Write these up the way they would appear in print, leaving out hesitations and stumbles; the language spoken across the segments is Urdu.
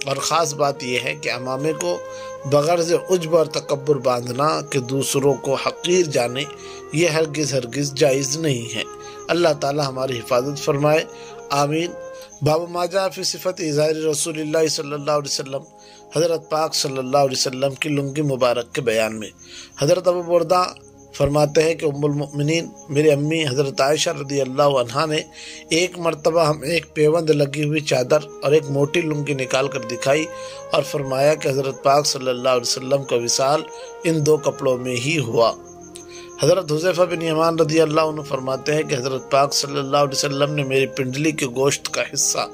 اور خاص بات یہ ہے کہ عمامے کو بغرض عجب اور تکبر باندھنا کہ دوسروں کو حقیر جانے، یہ ہرگز جائز نہیں ہے۔ اللہ تعالی ہماری حفاظت فرمائے، آمین۔ باب ما جاء فی صفت ازار رسول اللہ صلی اللہ علیہ وسلم، حضرت پاک صلی اللہ علیہ وسلم کی لنگی مبارک کے بیان میں۔ حضرت ابو بردہ فرماتے ہیں کہ ام المؤمنین میری امی حضرت عائشہ رضی اللہ عنہا نے ایک مرتبہ ہمیں ایک پیوند لگی ہوئی چادر اور ایک موٹی لنگی نکال کر دکھائی اور فرمایا کہ حضرت پاک صلی اللہ علیہ وسلم کا وصال ان دو کپڑوں میں ہی ہوا۔ حضرت حذیفہ بن یمان رضی اللہ عنہ فرماتے ہیں کہ حضرت پاک صلی اللہ علیہ وسلم نے میری پنڈلی کے گوشت کا حصہ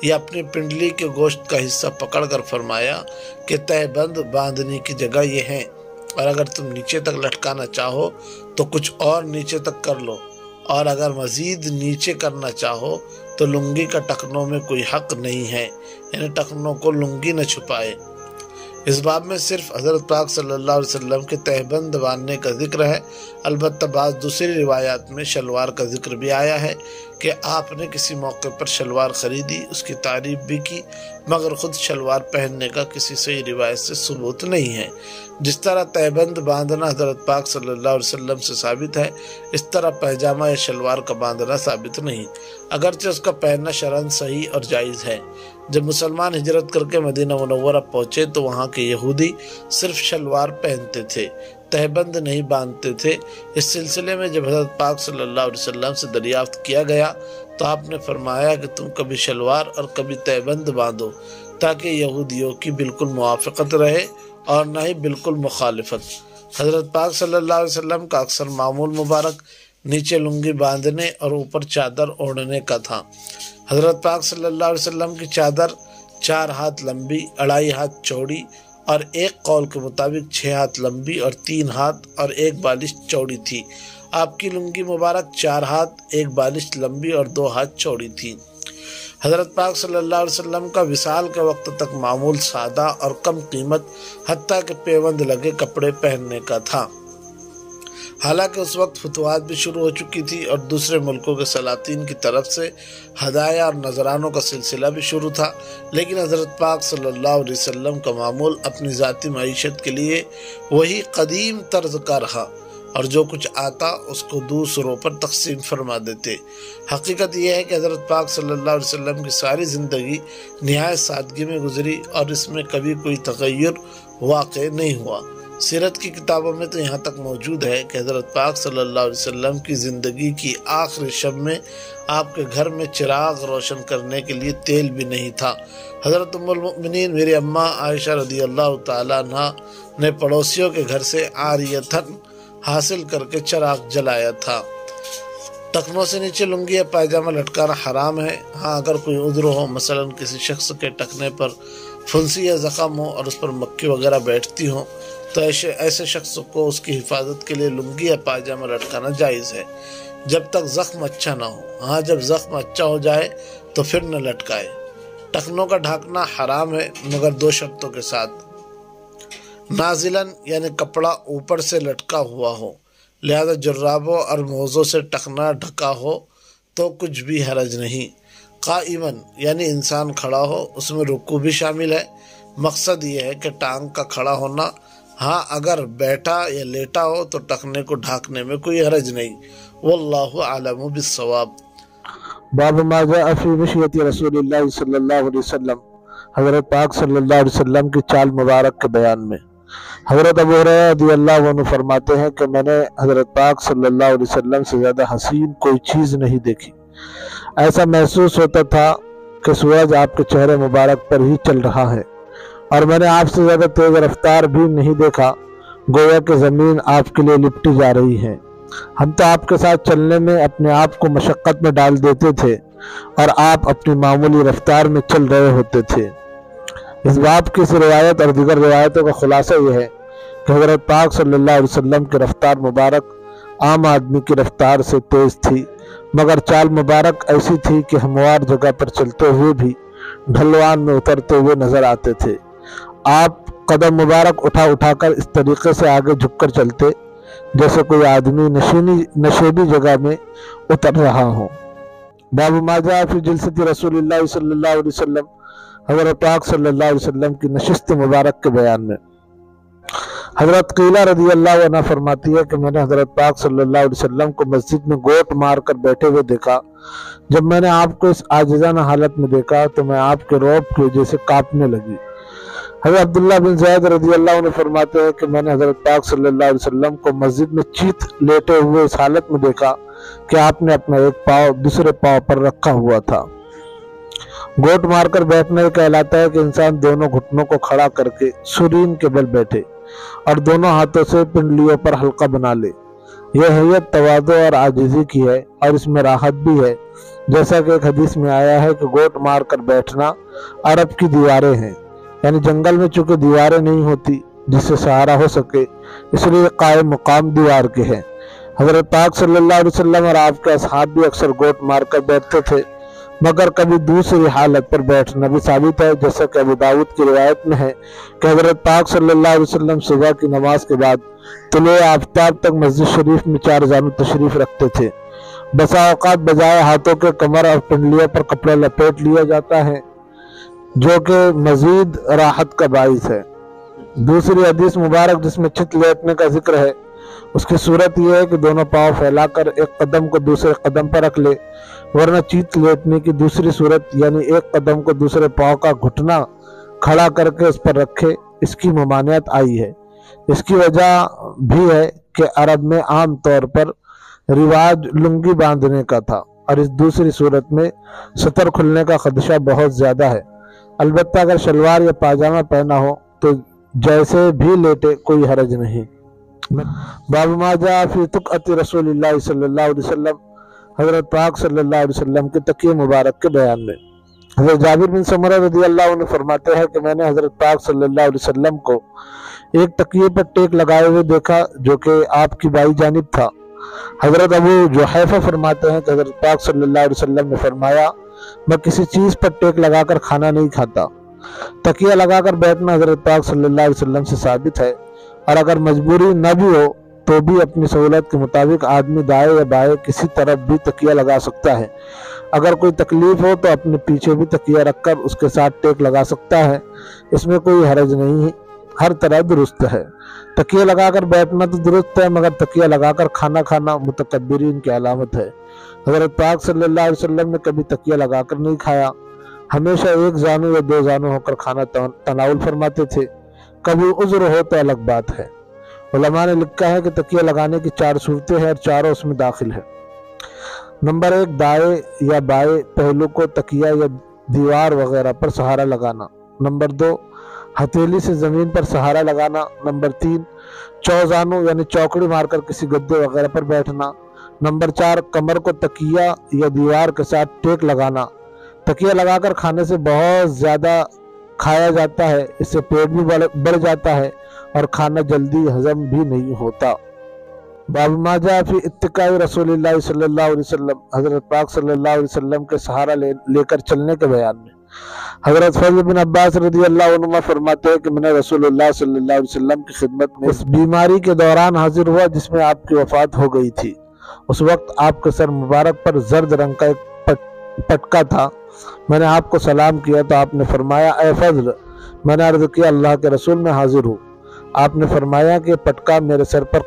یا اپنی پنڈلی کے گوشت کا حصہ پکڑ کر فرمایا کہ تہ بند باندھنے کی جگہ یہ ہیں، اور اگر تم نیچے تک لٹکانا چاہو تو کچھ اور نیچے تک کر لو، اور اگر مزید نیچے کرنا چاہو تو لنگی کا ٹکنوں میں کوئی حق نہیں ہے، یعنی ٹکنوں کو لنگی نہ چھپائے۔ اس باب میں صرف حضرت پاک صلی اللہ علیہ وسلم کے تہبند باندھنے کا ذکر ہے، البتہ بعض دوسری روایات میں شلوار کا ذکر بھی آیا ہے کہ آپ نے کسی موقع پر شلوار خریدی، اس کی تعریف بھی کی، مگر خود شلوار پہننے کا کسی صحیح روایت سے ثبوت نہیں ہے۔ جس طرح تہبند باندھنا حضرت پاک صلی اللہ علیہ وسلم سے ثابت ہے، اس طرح پائجامہ یا شلوار کا باندھنا ثابت نہیں، اگرچہ اس کا پہننا شرعاً صحیح اور جائز ہے۔ جب مسلمان ہجرت کر کے مدینہ منورہ پہنچے تو وہاں کے یہودی صرف شلوار پہنتے تھے، تہبند نہیں باندھتے تھے۔ اس سلسلے میں جب حضرت پاک صلی اللہ علیہ وسلم سے دریافت کیا گیا تو آپ نے فرمایا کہ تم کبھی شلوار اور کبھی تہبند باندھو تاکہ یہودیوں کی بالکل موافقت رہے اور نہ ہی بالکل مخالفت۔ حضرت پاک صلی اللہ علیہ وسلم کا اکثر معمول مبارک نیچے لنگی باندھنے اور اوپر چادر اوڑھنے کا تھا۔ حضرت پاک صلی اللہ علیہ وسلم کی چادر 4 ہاتھ لمبی، 2.5 ہاتھ چوڑی اور ایک قول کے مطابق 6 ہاتھ لمبی اور 3 ہاتھ اور 1 بالش چوڑی تھی۔ آپ کی لنگی مبارک 4 ہاتھ، 1 بالش لمبی اور 2 ہاتھ چوڑی تھی۔ حضرت پاک صلی اللہ علیہ وسلم کا وصال کے وقت تک معمول سادہ اور کم قیمت حتیٰ کہ پیوند لگے کپڑے پہننے کا تھا۔ حالانکہ اس وقت فتوحات بھی شروع ہو چکی تھی اور دوسرے ملکوں کے سلاطین کی طرف سے ہدایہ اور نذرانوں کا سلسلہ بھی شروع تھا، لیکن حضرت پاک صلی اللہ علیہ وسلم کا معمول اپنی ذاتی معیشت کے لیے وہی قدیم طرز کا رہا، اور جو کچھ آتا اس کو دوسروں پر تقسیم فرما دیتے۔ حقیقت یہ ہے کہ حضرت پاک صلی اللہ علیہ وسلم کی ساری زندگی نہایت سادگی میں گزری اور اس میں کبھی کوئی تغیر واقع نہیں ہوا۔ سیرت کی کتابوں میں تو یہاں تک موجود ہے کہ حضرت پاک صلی اللہ علیہ وسلم کی زندگی کی آخری شب میں آپ کے گھر میں چراغ روشن کرنے کے لیے تیل بھی نہیں تھا۔ حضرت ام المؤمنین میری اماں عائشہ رضی اللہ تعالیٰ عنہ نے پڑوسیوں کے گھر سے عاریتاً حاصل کر کے چراغ جلایا تھا۔ ٹکنوں سے نیچے لنگی یا پائجامہ لٹکانا حرام ہے۔ ہاں اگر کوئی عذر ہو، مثلا کسی شخص کے ٹکنے پر پھنسی یا زخم ہو اور اس پر مکھی وغیرہ بیٹھتی ہوں تو ایسے شخص کو اس کی حفاظت کے لیے لنگی یا پائجامہ لٹکانا جائز ہے، جب تک زخم اچھا نہ ہو۔ ہاں جب زخم اچھا ہو جائے تو پھر نہ لٹکائے۔ ٹکنوں کا ڈھانکنا حرام ہے مگر 2 شرطوں کے ساتھ۔ نازلاً یعنی کپڑا اوپر سے لٹکا ہوا ہو، لہذا جرابوں اور موزوں سے ٹکنا ڈھکا ہو تو کچھ بھی حرج نہیں۔ قائماً یعنی انسان کھڑا ہو، اس میں رکوع بھی شامل ہے۔ مقصد یہ ہے کہ ٹانگ کا کھڑا ہونا۔ ہاں اگر بیٹھا یا لیٹا ہو تو ٹکنے کو ڈھانکنے میں کوئی حرج نہیں۔ واللہ اعلم بالصواب۔ باب ما جاء فی مشیۃ رسول اللہ صلی اللہ علیہ وسلم، حضرت پاک صلی اللہ علیہ وسلم کی چال مبارک کے بیان میں۔ حضرت ابو ہریرہ رضی اللہ عنہ فرماتے ہیں کہ میں نے حضرت پاک صلی اللہ علیہ وسلم سے زیادہ حسین کوئی چیز نہیں دیکھی۔ ایسا محسوس ہوتا تھا کہ سورج آپ کے چہرے مبارک پر ہی چل رہا ہے، اور میں نے آپ سے زیادہ تیز رفتار بھی نہیں دیکھا، گویا کہ زمین آپ کے لیے لپٹی جا رہی ہے۔ ہم تو آپ کے ساتھ چلنے میں اپنے آپ کو مشقت میں ڈال دیتے تھے اور آپ اپنی معمولی رفتار میں چل رہے ہوتے تھے۔ اس باب کی اس روایت اور دیگر روایتوں کا خلاصہ یہ ہے کہ حضرت پاک صلی اللہ علیہ وسلم کی رفتار مبارک عام آدمی کی رفتار سے تیز تھی، مگر چال مبارک ایسی تھی کہ ہموار جگہ پر چلتے ہوئے بھی ڈھلوان میں اترتے ہوئے نظر آتے تھے۔ آپ قدم مبارک اٹھا اٹھا کر اس طریقے سے آگے جھک کر چلتے جیسے کوئی آدمی نشیبی جگہ میں اتر رہا ہو۔ باب ما جاء فی جلسۃ رسول اللہ صلی اللہ علیہ وسلم، حضرت پاک صلی اللہ علیہ وسلم کی نشست مبارک کے بیان میں۔ حضرت قیلہ رضی اللہ عنہ فرماتی ہے کہ میں نے حضرت پاک صلی اللہ علیہ وسلم کو مسجد میں گوٹ مار کر بیٹھے ہوئے دیکھا۔ جب میں نے آپ کو اس عاجزانہ حالت میں دیکھا تو میں آپ کے رعب کی وجہ سے کانپنے لگی۔ حضرت عبداللہ بن زید رضی اللہ عنہ فرماتے ہیں کہ میں نے حضرت پاک صلی اللہ علیہ وسلم کو مسجد میں چیت لیٹے ہوئے اس حالت میں دیکھا کہ آپ نے اپنا ایک پاؤں دوسرے پاؤں پر رکھا ہوا تھا۔ گوٹ مار کر بیٹھنا یہ کہلاتا ہے کہ انسان دونوں گھٹنوں کو کھڑا کر کے سرین کے بل بیٹھے اور دونوں ہاتھوں سے پنڈلیوں پر حلقہ بنا لے۔ یہ حیت تواضع اور عاجزی کی ہے اور اس میں راحت بھی ہے، جیسا کہ ایک حدیث میں آیا ہے کہ گوٹ مار کر بیٹھنا عرب کی دیواریں ہیں، یعنی جنگل میں چونکہ دیواریں نہیں ہوتی جس سے سہارا ہو سکے، اس لیے قائم مقام دیوار کے ہیں۔ حضرت پاک صلی اللہ علیہ وسلم اور آپ کے اصحاب بھی اکثر گوٹ مار کر بیٹھتے تھے، مگر کبھی دوسری حالت پر بیٹھنا بھی ثابت ہے، جیسا کہ ابو داؤد کی روایت میں ہے کہ حضرت پاک صلی اللہ علیہ وسلم صبح کی نماز کے بعد طلوع آفتاب تک مسجد شریف میں 4 زانو تشریف رکھتے تھے۔ بسا اوقات بجائے ہاتھوں کے کمر اور پنڈلیوں پر کپڑا لپیٹ لیا جاتا ہے، جو کہ مزید راحت کا باعث ہے۔ دوسری حدیث مبارک جس میں چت لیٹنے کا ذکر ہے، اس کی صورت یہ ہے کہ دونوں پاؤں پھیلا کر ایک قدم کو دوسرے قدم پر رکھ لے، ورنہ چیت لیٹنے کی دوسری صورت یعنی ایک قدم کو دوسرے پاؤں کا گھٹنا کھڑا کر کے اس پر رکھے، اس کی ممانعت آئی ہے۔ اس کی وجہ بھی ہے کہ عرب میں عام طور پر رواج لنگی باندھنے کا تھا اور اس دوسری صورت میں سطر کھلنے کا خدشہ بہت زیادہ ہے۔ البتہ اگر شلوار یا پاجامہ پہنا ہو تو جیسے بھی لیٹے کوئی حرج نہیں۔ باب ما جاء فی طقعۃ رسول اللہ صلی اللہ علیہ وسلم، حضرت پاک صلی اللہ علیہ وسلم کے تکیے مبارک کے بیان میں۔ حضرت جابر بن سمرہ رضی اللہ عنہ فرماتے ہیں کہ میں نے حضرت پاک صلی اللہ علیہ وسلم کو ایک تکیے پر ٹیک لگائے ہوئے دیکھا جو کہ آپ کی بائیں جانب تھا۔ حضرت ابو جحیفہ فرماتے ہیں کہ حضرت پاک صلی اللہ علیہ وسلم نے فرمایا، میں کسی چیز پر ٹیک لگا کر کھانا نہیں کھاتا۔ تکیہ لگا کر بیٹھنا حضرت پاک صلی اللہ علیہ وسلم سے ثابت ہے، اور اگر مجبوری نہ بھی ہو تو بھی اپنی سہولت کے مطابق آدمی دائیں یا بائیں کسی طرف بھی تکیہ لگا سکتا ہے۔ اگر کوئی تکلیف ہو تو اپنے پیچھے بھی تکیہ رکھ کر اس کے ساتھ ٹیک لگا سکتا ہے، اس میں کوئی حرج نہیں ہے، ہر طرح درست ہے۔ تکیہ لگا کر بیٹھنا تو درست ہے، مگر تکیہ لگا کر کھانا کھانا متکبرین کی علامت ہے۔ حضرت پاک صلی اللہ علیہ وسلم نے کبھی تکیہ لگا کر نہیں کھایا، ہمیشہ ایک زانو یا 2 زانو ہو کر کھانا تناول فرماتے تھے۔ کبھی عذر ہو تو الگ بات ہے۔ علماء نے لکھا ہے کہ تکیہ لگانے کی 4 صورتیں ہیں اور چاروں اس میں داخل ہیں۔ نمبر 1، دائیں یا بائیں پہلو کو تکیہ یا دیوار وغیرہ پر سہارا لگانا۔ نمبر 2، ہتھیلی سے زمین پر سہارا لگانا۔ نمبر 3، چوزانو یعنی چوکڑی مار کر کسی گدے وغیرہ پر بیٹھنا۔ نمبر 4، کمر کو تکیہ یا دیوار کے ساتھ ٹیک لگانا۔ تکیہ لگا کر کھانے سے بہت زیادہ کھایا جاتا ہے، اس سے پیٹ بھی بڑھ جاتا ہے اور کھانا جلدی ہضم بھی نہیں ہوتا۔ باب ما جاء فی اتقاء رسول اللہ صلی اللہ علیہ وسلم، حضرت پاک صلی اللہ علیہ وسلم کے سہارا لے کر چلنے کے بیان میں۔ حضرت فضل بن عباس رضی اللہ عنہ فرماتے ہیں کہ میں نے رسول اللہ صلی اللہ علیہ وسلم کی خدمت میں اس بیماری کے دوران حاضر ہوا جس میں آپ کی وفات ہو گئی تھی۔ اس وقت آپ کے سر مبارک پر زرد رنگ کا ایک پٹکا تھا۔ میں نے آپ کو سلام کیا تو آپ نے فرمایا، اے فضل۔ میں نے عرض کیا، اللہ کے رسول میں حاضر ہوں۔ آپ نے فرمایا کہ پٹکا میرے سر پر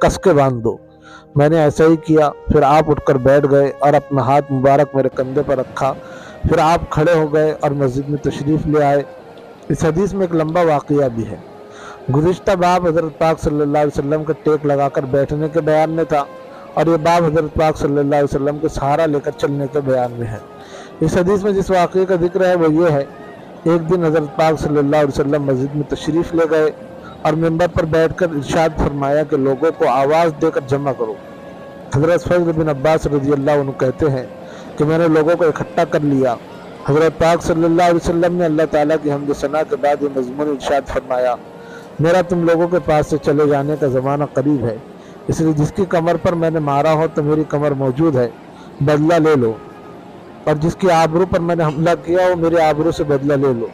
کس کے باندھ دو۔ میں نے ایسا ہی کیا، پھر آپ اٹھ کر بیٹھ گئے اور اپنا ہاتھ مبارک میرے کندھے پر رکھا، پھر آپ کھڑے ہو گئے اور مسجد میں تشریف لے آئے۔ اس حدیث میں ایک لمبا واقعہ بھی ہے۔ گزشتہ باب حضرت پاک صلی اللہ علیہ وسلم کے ٹیک لگا کر بیٹھنے کے بیان میں تھا، اور یہ باب حضرت پاک صلی اللہ علیہ وسلم کے سہارا لے کر چلنے کے بیان میں ہے۔ اس حدیث میں جس واقعے کا ذکر ہے وہ یہ ہے، ایک دن حضرت پاک صلی اللہ علیہ وسلم مسجد میں تشریف لے گئے اور منبر پر بیٹھ کر ارشاد فرمایا کہ لوگوں کو آواز دے کر جمع کرو۔ حضرت فضل بن عباس رضی اللہ عنہ کہتے ہیں کہ میں نے لوگوں کو اکٹھا کر لیا۔ حضرت پاک صلی اللہ علیہ وسلم نے اللہ تعالیٰ کی حمد و ثنا کے بعد یہ مضمون ارشاد فرمایا، میرا تم لوگوں کے پاس سے چلے جانے کا زمانہ قریب ہے، اس لیے جس کی کمر پر میں نے مارا ہو تو میری کمر موجود ہے، بدلہ لے لو، اور جس کی آبرو پر میں نے حملہ کیا وہ میرے آبرو سے بدلہ لے لو۔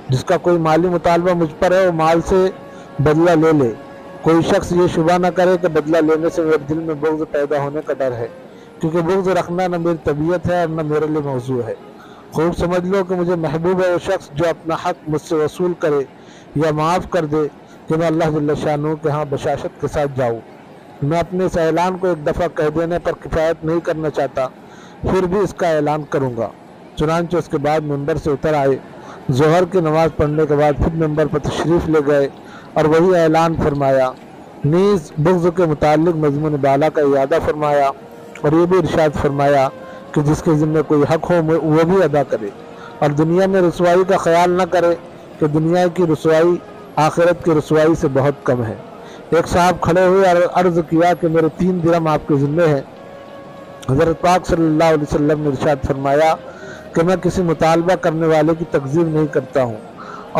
جس کا کوئی مالی مطالبہ مجھ پر ہے وہ مال سے بدلہ لے لے۔ کوئی شخص یہ شبہ نہ کرے کہ بدلہ لینے سے میرے دل میں بغض پیدا ہونے کا ڈر ہے، کیونکہ بغض رکھنا نہ میری طبیعت ہے اور نہ میرے لیے موضوع ہے۔ خوب سمجھ لو کہ مجھے محبوب ہے وہ شخص جو اپنا حق مجھ سے وصول کرے یا معاف کر دے کہ میں اللہ جل شانہ کے ہاں بشاشت کے ساتھ جاؤں۔ میں اپنے اس اعلان کو ایک دفعہ کہہ دینے پر کفایت نہیں کرنا چاہتا، پھر بھی اس کا اعلان کروں گا۔ چنانچہ اس کے بعد منبر سے اتر آئے، ظہر کی نماز پڑھنے کے بعد پھر منبر پر تشریف لے گئے اور وہی اعلان فرمایا، نیز بغض کے متعلق مضمون بالا کا اعادہ فرمایا اور یہ بھی ارشاد فرمایا کہ جس کے ذمہ کوئی حق ہو وہ بھی ادا کرے اور دنیا میں رسوائی کا خیال نہ کرے کہ دنیا کی رسوائی آخرت کی رسوائی سے بہت کم ہے۔ ایک صاحب کھڑے ہوئے اور عرض کیا کہ میرے 3 درہم آپ کے ذمہ ہیں۔ حضرت پاک صلی اللہ علیہ وسلم نے ارشاد فرمایا کہ میں کسی مطالبہ کرنے والے کی تکذیب نہیں کرتا ہوں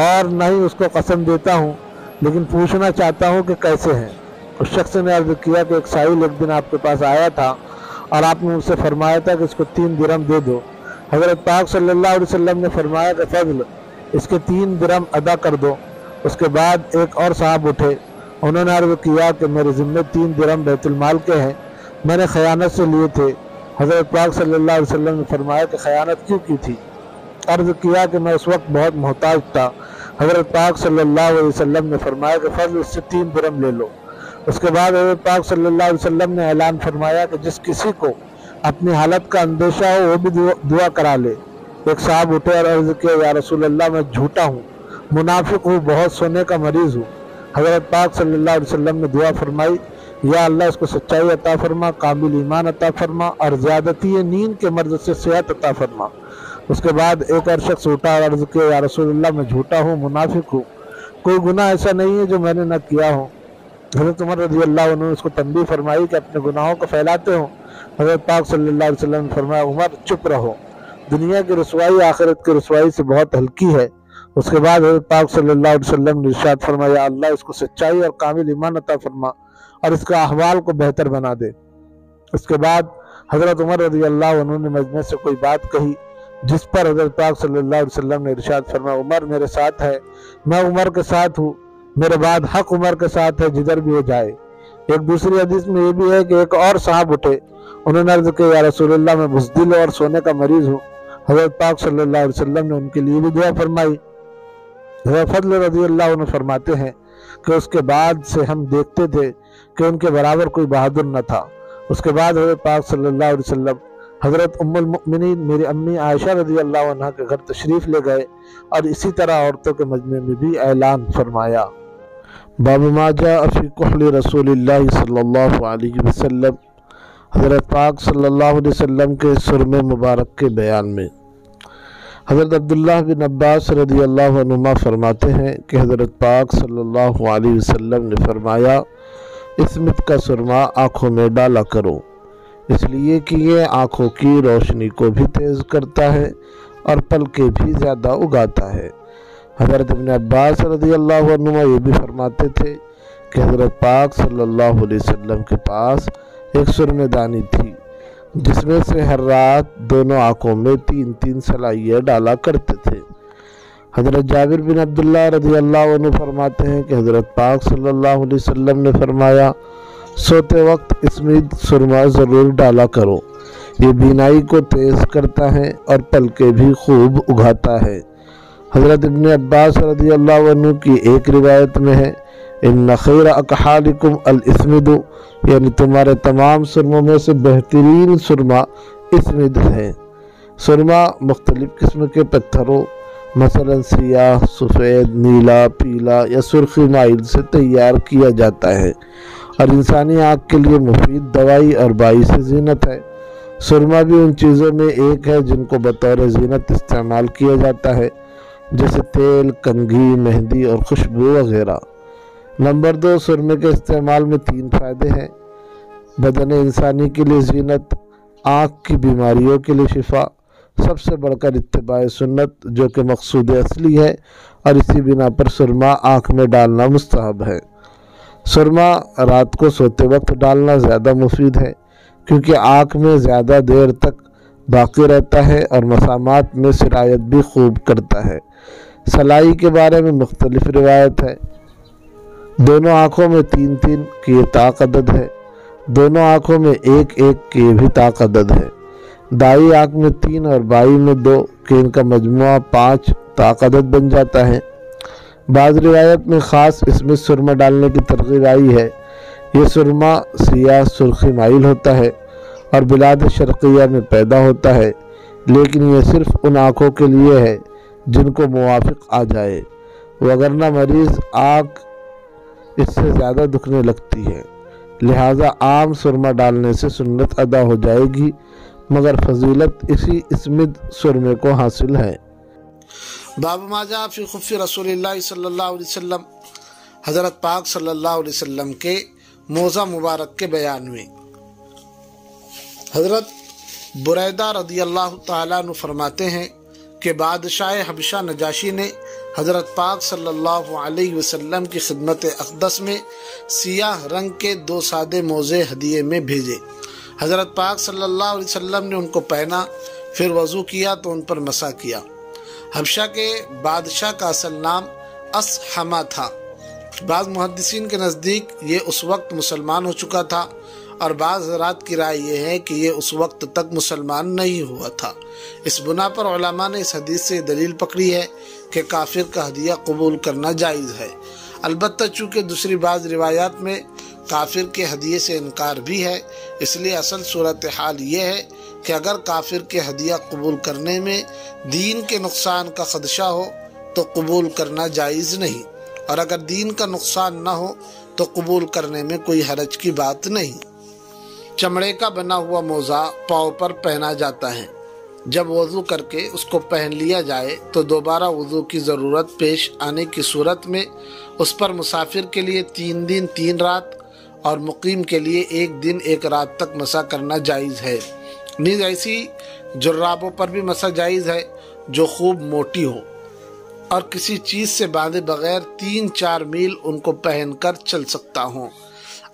اور نہ ہی اس کو قسم دیتا ہوں، لیکن پوچھنا چاہتا ہوں کہ کیسے ہیں۔ اس شخص نے عرض کیا کہ ایک سائل ایک دن آپ کے پاس آیا تھا اور آپ نے مجھ سے فرمایا تھا کہ اس کو 3 درہم دے دو۔ حضرت پاک صلی اللہ علیہ وسلم نے فرمایا کہ فضل اس کے 3 درہم ادا کر دو۔ اس کے بعد ایک اور صاحب اٹھے، انہوں نے عرض کیا کہ میرے ذمہ 3 درہم بیت المال کے ہیں، میں نے خیانت سے لیے تھے۔ حضرت پاک صلی اللہ علیہ وسلم نے فرمایا کہ خیانت کیوں کی تھی؟ عرض کیا کہ میں اس وقت بہت محتاج تھا۔ حضرت پاک صلی اللہ علیہ وسلم نے فرمایا کہ فضل اس سے 3 درہم لے لو۔ اس کے بعد حضرت پاک صلی اللہ علیہ وسلم نے اعلان فرمایا کہ جس کسی کو اپنی حالت کا اندیشہ ہو وہ بھی دعا کرا لے۔ ایک صاحب اٹھے اور عرض کیا، یا رسول اللہ میں جھوٹا ہوں، منافق ہوں، بہت سونے کا مریض ہوں۔ حضرت پاک صلی اللہ علیہ وسلم نے دعا فرمائی، یا اللہ اس کو سچائی عطا فرما، کامل ایمان عطا فرما اور زیادتی نیند کے مرض سے صحت عطا فرما۔ اس کے بعد ایک اور شخص اٹھا اور عرض کیا، یا رسول اللہ میں جھوٹا ہوں، منافق ہوں، کوئی گناہ ایسا نہیں ہے جو میں نے نہ کیا ہو۔ حضرت عمر رضی اللہ عنہ نے اس کو تنبیہ فرمائی کہ اپنے گناہوں کو پھیلاتے ہوں۔ حضرت پاک صلی اللہ علیہ وسلم نے فرمایا، عمر چپ رہو، دنیا کی رسوائی آخرت کی رسوائی سے بہت ہلکی ہے۔ اس کے بعد حضرت پاک صلی اللہ علیہ وسلم نے ارشاد فرمایا، اللہ اس کو سچائی اور کامل ایمان عطا فرما اور اس کا احوال کو بہتر بنا دے۔ اس کے بعد حضرت عمر رضی اللہ عنہ نے مجمع سے کوئی بات کہی جس پر حضرت پاک صلی اللہ علیہ وسلم نے ارشاد فرمایا، عمر میرے ساتھ ہے، میں عمر کے ساتھ ہوں، میرے بعد حق عمر کے ساتھ ہے جدھر بھی وہ جائے۔ ایک دوسری حدیث میں یہ بھی ہے کہ ایک اور صاحب اٹھے، انہوں نے عرض کیا، یا رسول اللہ میں بزدل اور سونے کا مریض ہوں۔ حضرت پاک صلی اللہ علیہ وسلم نے ان کے لیے بھی دعا فرمائی۔ حضرت فضل رضی اللہ عنہ فرماتے ہیں کہ اس کے بعد سے ہم دیکھتے تھے کہ ان کے برابر کوئی بہادر نہ تھا۔ اس کے بعد حضرت پاک صلی اللہ علیہ وسلم حضرت ام المؤمنین میری امی عائشہ رضی اللہ عنہ کے گھر تشریف لے گئے اور اسی طرح عورتوں کے مجمع میں بھی اعلان فرمایا۔ باب ما جاء فی کحل رسول اللہ صلی اللہ علیہ وسلم، حضرت پاک صلی اللہ علیہ وسلم کے سرم مبارک کے بیان میں۔ حضرت عبداللہ بن عباس رضی اللہ عنہما فرماتے ہیں کہ حضرت پاک صلی اللہ علیہ وسلم نے فرمایا، اسمت کا سرما آنکھوں میں ڈالا کرو، اس لیے کہ یہ آنکھوں کی روشنی کو بھی تیز کرتا ہے اور پلکیں بھی زیادہ اگاتا ہے۔ حضرت ابن عباس رضی اللہ عنہما یہ بھی فرماتے تھے کہ حضرت پاک صلی اللہ علیہ وسلم کے پاس ایک سرمے دانی تھی جس میں سے ہر رات دونوں آنکھوں میں 3 سلائیاں ڈالا کرتے تھے۔ حضرت جابر بن عبداللہ رضی اللہ عنہ فرماتے ہیں کہ حضرت پاک صلی اللہ علیہ وسلم نے فرمایا، سوتے وقت اس میں سرما ضرور ڈالا کرو، یہ بینائی کو تیز کرتا ہے اور پلکیں بھی خوب اگاتا ہے۔ حضرت ابن عباس رضی اللہ عنہ کی ایک روایت میں ہے، ان خیر اکحالکم الاسمد، یعنی تمہارے تمام سرموں میں سے بہترین سرما اسمد ہے۔ سرما مختلف قسم کے پتھروں مثلا سیاہ، سفید، نیلا، پیلا یا سرخی مائل سے تیار کیا جاتا ہے اور انسانی آنکھ کے لیے مفید دوائی اور باعث زینت ہے۔ سرما بھی ان چیزوں میں ایک ہے جن کو بطور زینت استعمال کیا جاتا ہے، جیسے تیل، کنگھی، مہندی اور خوشبو وغیرہ۔ نمبر 2، سرمے کے استعمال میں 3 فائدے ہیں: بدن انسانی کے لیے زینت، آنکھ کی بیماریوں کے لیے شفا، سب سے بڑھ کر اتباع سنت جو کہ مقصود اصلی ہے، اور اسی بنا پر سرما آنکھ میں ڈالنا مستحب ہے۔ سرما رات کو سوتے وقت ڈالنا زیادہ مفید ہے کیونکہ آنکھ میں زیادہ دیر تک باقی رہتا ہے اور مسامات میں سرایت بھی خوب کرتا ہے۔ سلائی کے بارے میں مختلف روایت ہے۔ دونوں آنکھوں میں 3 کی یہ طاق عدد ہے، دونوں آنکھوں میں 1 کی یہ بھی طاق عدد ہے۔ دائیں آنکھ میں 3 اور بائیں میں 2 کہ ان کا مجموعہ 5 عدد بن جاتا ہے۔ بعض روایت میں خاص اس میں سرما ڈالنے کی ترغیب آئی ہے۔ یہ سرما سیاہ سرخی مائل ہوتا ہے اور بلاد شرقیہ میں پیدا ہوتا ہے، لیکن یہ صرف ان آنکھوں کے لیے ہے جن کو موافق آ جائے، وگرنہ مریض آنکھ اس سے زیادہ دکھنے لگتی ہے، لہٰذا عام سرما ڈالنے سے سنت ادا ہو جائے گی، مگر فضیلت اسی اسمد سرمے کو حاصل ہے۔ باب ما جاء فی خف رسول اللہ صلی اللہ علیہ وسلم، حضرت پاک صلی اللہ علیہ وسلم کے موزہ مبارک کے بیان میں۔ حضرت بریدہ رضی اللہ تعالیٰ عنہ فرماتے ہیں کہ بادشاہ حبشہ نجاشی نے حضرت پاک صلی اللہ علیہ وسلم کی خدمت اقدس میں سیاہ رنگ کے 2 سادے موزے ہدیے میں بھیجے۔ حضرت پاک صلی اللہ علیہ وسلم نے ان کو پہنا، پھر وضو کیا تو ان پر مسح کیا۔ حبشہ کے بادشاہ کا اصل نام اسحمہ تھا۔ بعض محدثین کے نزدیک یہ اس وقت مسلمان ہو چکا تھا، اور بعض حضرات کی رائے یہ ہے کہ یہ اس وقت تک مسلمان نہیں ہوا تھا۔ اس بنا پر علماء نے اس حدیث سے دلیل پکڑی ہے کہ کافر کا ہدیہ قبول کرنا جائز ہے۔ البتہ چونکہ دوسری بعض روایات میں کافر کے ہدیے سے انکار بھی ہے، اس لیے اصل صورتحال یہ ہے کہ اگر کافر کے ہدیہ قبول کرنے میں دین کے نقصان کا خدشہ ہو تو قبول کرنا جائز نہیں، اور اگر دین کا نقصان نہ ہو تو قبول کرنے میں کوئی حرج کی بات نہیں۔ چمڑے کا بنا ہوا موزہ پاؤں پر پہنا جاتا ہے۔ جب وضو کر کے اس کو پہن لیا جائے تو دوبارہ وضو کی ضرورت پیش آنے کی صورت میں اس پر مسافر کے لیے 3 دن 3 رات اور مقیم کے لیے 1 دن 1 رات تک مسح کرنا جائز ہے۔ نیز ایسی جرابوں پر بھی مسح جائز ہے جو خوب موٹی ہو اور کسی چیز سے باندھے بغیر 3-4 میل ان کو پہن کر چل سکتا ہوں۔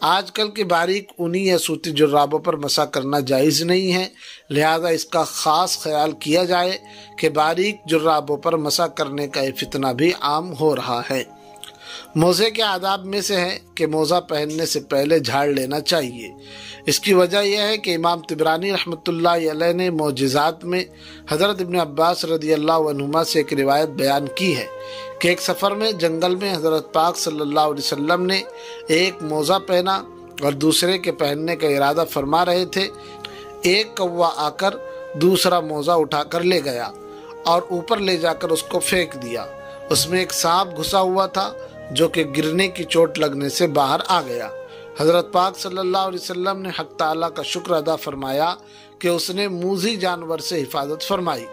آج کل کے باریک اونی یا سوتی جرابوں پر مسح کرنا جائز نہیں ہے، لہذا اس کا خاص خیال کیا جائے کہ باریک جرابوں پر مسح کرنے کا یہ فتنہ بھی عام ہو رہا ہے۔ موزے کے آداب میں سے ہے کہ موزہ پہننے سے پہلے جھاڑ لینا چاہیے۔ اس کی وجہ یہ ہے کہ امام طبرانی رحمۃ اللہ علیہ نے معجزات میں حضرت ابن عباس رضی اللہ عنہما سے ایک روایت بیان کی ہے کہ ایک سفر میں جنگل میں حضرت پاک صلی اللہ علیہ وسلم نے ایک موزہ پہنا اور دوسرے کے پہننے کا ارادہ فرما رہے تھے۔ ایک کوا آ کر دوسرا موزہ اٹھا کر لے گیا اور اوپر لے جا کر اس کو پھینک دیا۔ اس میں ایک سانپ گھسا ہوا تھا جو کہ گرنے کی چوٹ لگنے سے باہر آ گیا۔ حضرت پاک صلی اللہ علیہ وسلم نے حق تعالیٰ کا شکر ادا فرمایا کہ اس نے موذی جانور سے حفاظت فرمائی،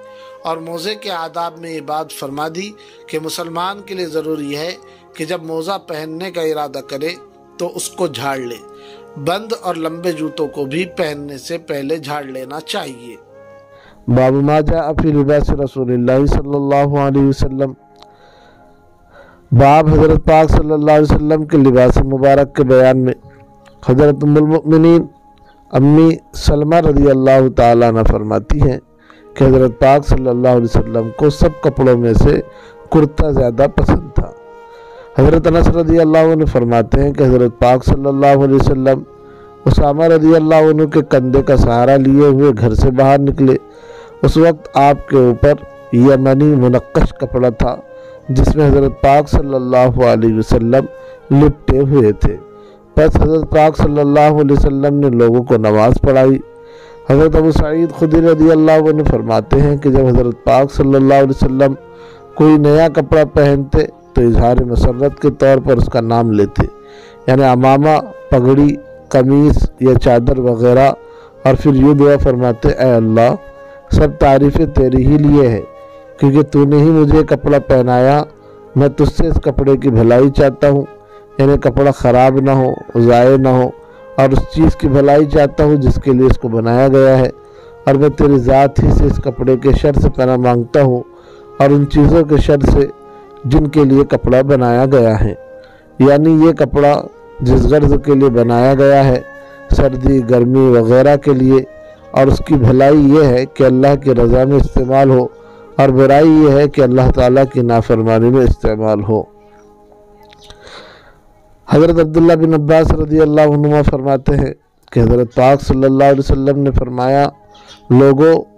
اور موزے کے آداب میں یہ بات فرما دی کہ مسلمان کے لیے ضروری ہے کہ جب موزہ پہننے کا ارادہ کرے تو اس کو جھاڑ لے۔ بند اور لمبے جوتوں کو بھی پہننے سے پہلے جھاڑ لینا چاہیے۔ باب ما جاء فی لباس رسول اللہ صلی اللہ علیہ وسلم، باب حضرت پاک صلی اللہ علیہ وسلم کے لباس مبارک کے بیان میں۔ حضرت ام المؤمنین امی سلمہ رضی اللہ تعالیٰ عنہ فرماتی ہیں کہ حضرت پاک صلی اللہ علیہ وسلم کو سب کپڑوں میں سے کرتا زیادہ پسند تھا۔ حضرت انس رضی اللہ عنہ فرماتے ہیں کہ حضرت پاک صلی اللہ علیہ وسلم اسامہ رضی اللہ عنہ کے کندھے کا سہارا لیے ہوئے گھر سے باہر نکلے۔ اس وقت آپ کے اوپر یمنی منقش کپڑا تھا جس میں حضرت پاک صلی اللہ علیہ وسلم لپٹے ہوئے تھے۔ پس حضرت پاک صلی اللہ علیہ وسلم نے لوگوں کو نماز پڑھائی۔ حضرت ابو سعید خدری رضی اللہ عنہ فرماتے ہیں کہ جب حضرت پاک صلی اللہ علیہ وسلم کوئی نیا کپڑا پہنتے تو اظہار مسرت کے طور پر اس کا نام لیتے، یعنی عمامہ، پگڑی، قمیص یا چادر وغیرہ، اور پھر یوں دعا فرماتے، اے اللہ، سب تعریفیں تیری ہی لیے ہے، کیونکہ تو نے ہی مجھے کپڑا پہنایا، میں تجھ سے اس کپڑے کی بھلائی چاہتا ہوں، یعنی کپڑا خراب نہ ہو، ضائع نہ ہو، اور اس چیز کی بھلائی چاہتا ہوں جس کے لیے اس کو بنایا گیا ہے، اور میں تیری ذات ہی سے اس کپڑے کے شر سے پناہ مانگتا ہوں اور ان چیزوں کے شر سے جن کے لیے کپڑا بنایا گیا ہے۔ یعنی یہ کپڑا جس غرض کے لیے بنایا گیا ہے، سردی، گرمی وغیرہ کے لیے، اور اس کی بھلائی یہ ہے کہ اللہ کی رضا میں استعمال ہو، اور برائی یہ ہے کہ اللہ تعالیٰ کی نافرمانی میں استعمال ہو۔ حضرت عبداللہ بن عباس رضی اللہ عنہما فرماتے ہیں کہ حضرت پاک صلی اللہ علیہ وسلم نے فرمایا، لوگو،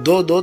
2-2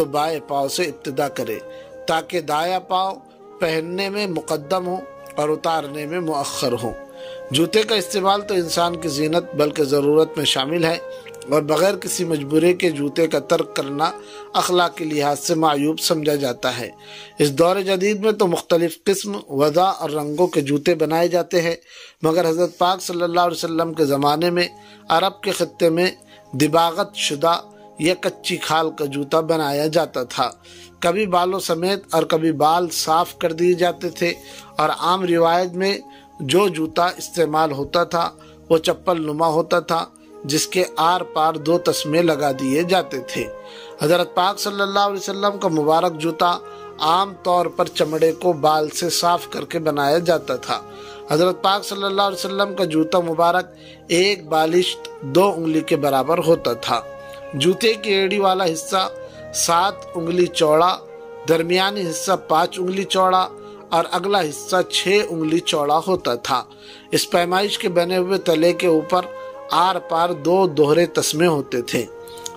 تو بائیں پاؤں سے ابتدا کرے تاکہ دایاں پاؤں پہننے میں مقدم ہو اور اتارنے میں مؤخر ہو۔ جوتے کا استعمال تو انسان کی زینت بلکہ ضرورت میں شامل ہے، اور بغیر کسی مجبوری کے جوتے کا ترک کرنا اخلاق کے لحاظ سے معیوب سمجھا جاتا ہے۔ اس دور جدید میں تو مختلف قسم، وضع اور رنگوں کے جوتے بنائے جاتے ہیں، مگر حضرت پاک صلی اللہ علیہ وسلم کے زمانے میں عرب کے خطے میں دباغت شدہ یا کچی کھال کا جوتا بنایا جاتا تھا۔ کبھی بالوں سمیت اور کبھی بال صاف کر دیے جاتے تھے، اور عام روایت میں جو جوتا استعمال ہوتا تھا وہ چپل نما ہوتا تھا، جس کے آر پار 2 تسمے لگا دیے جاتے تھے۔ حضرت پاک صلی اللہ علیہ وسلم کا مبارک جوتا عام طور پر چمڑے کو بال سے صاف کر کے بنایا جاتا تھا۔ حضرت پاک صلی اللہ علیہ وسلم کا جوتا مبارک ایک بالشت 2 انگلی کے برابر ہوتا تھا۔ جوتے کی ایڑی والا حصہ 7 انگلی چوڑا، درمیانی حصہ 5 انگلی چوڑا اور اگلا حصہ 6 انگلی چوڑا ہوتا تھا۔ اس پیمائش کے بنے ہوئے تلے کے اوپر آر پار 2 دوہرے تسمے ہوتے تھے۔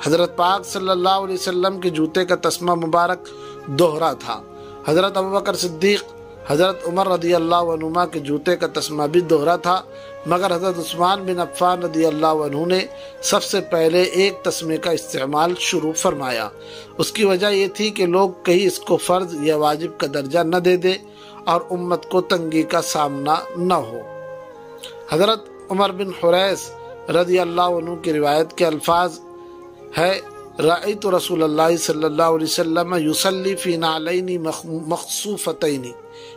حضرت پاک صلی اللہ علیہ وسلم کے جوتے کا تسمہ مبارک دوہرا تھا۔ حضرت ابوبکر صدیق، حضرت عمر رضی اللہ عنہما کے جوتے کا تسمہ بھی دوہرا تھا، مگر حضرت عثمان بن عفان رضی اللہ عنہ نے سب سے پہلے ایک تسمے کا استعمال شروع فرمایا۔ اس کی وجہ یہ تھی کہ لوگ کہیں اس کو فرض یا واجب کا درجہ نہ دے دے اور امت کو تنگی کا سامنا نہ ہو۔ حضرت عمر بن حریث رضی اللہ عنہ کی روایت کے الفاظ ہے: رأیت رسول اللہ صلی اللہ علیہ وسلم یصلی فی نعلین مخصوفتین،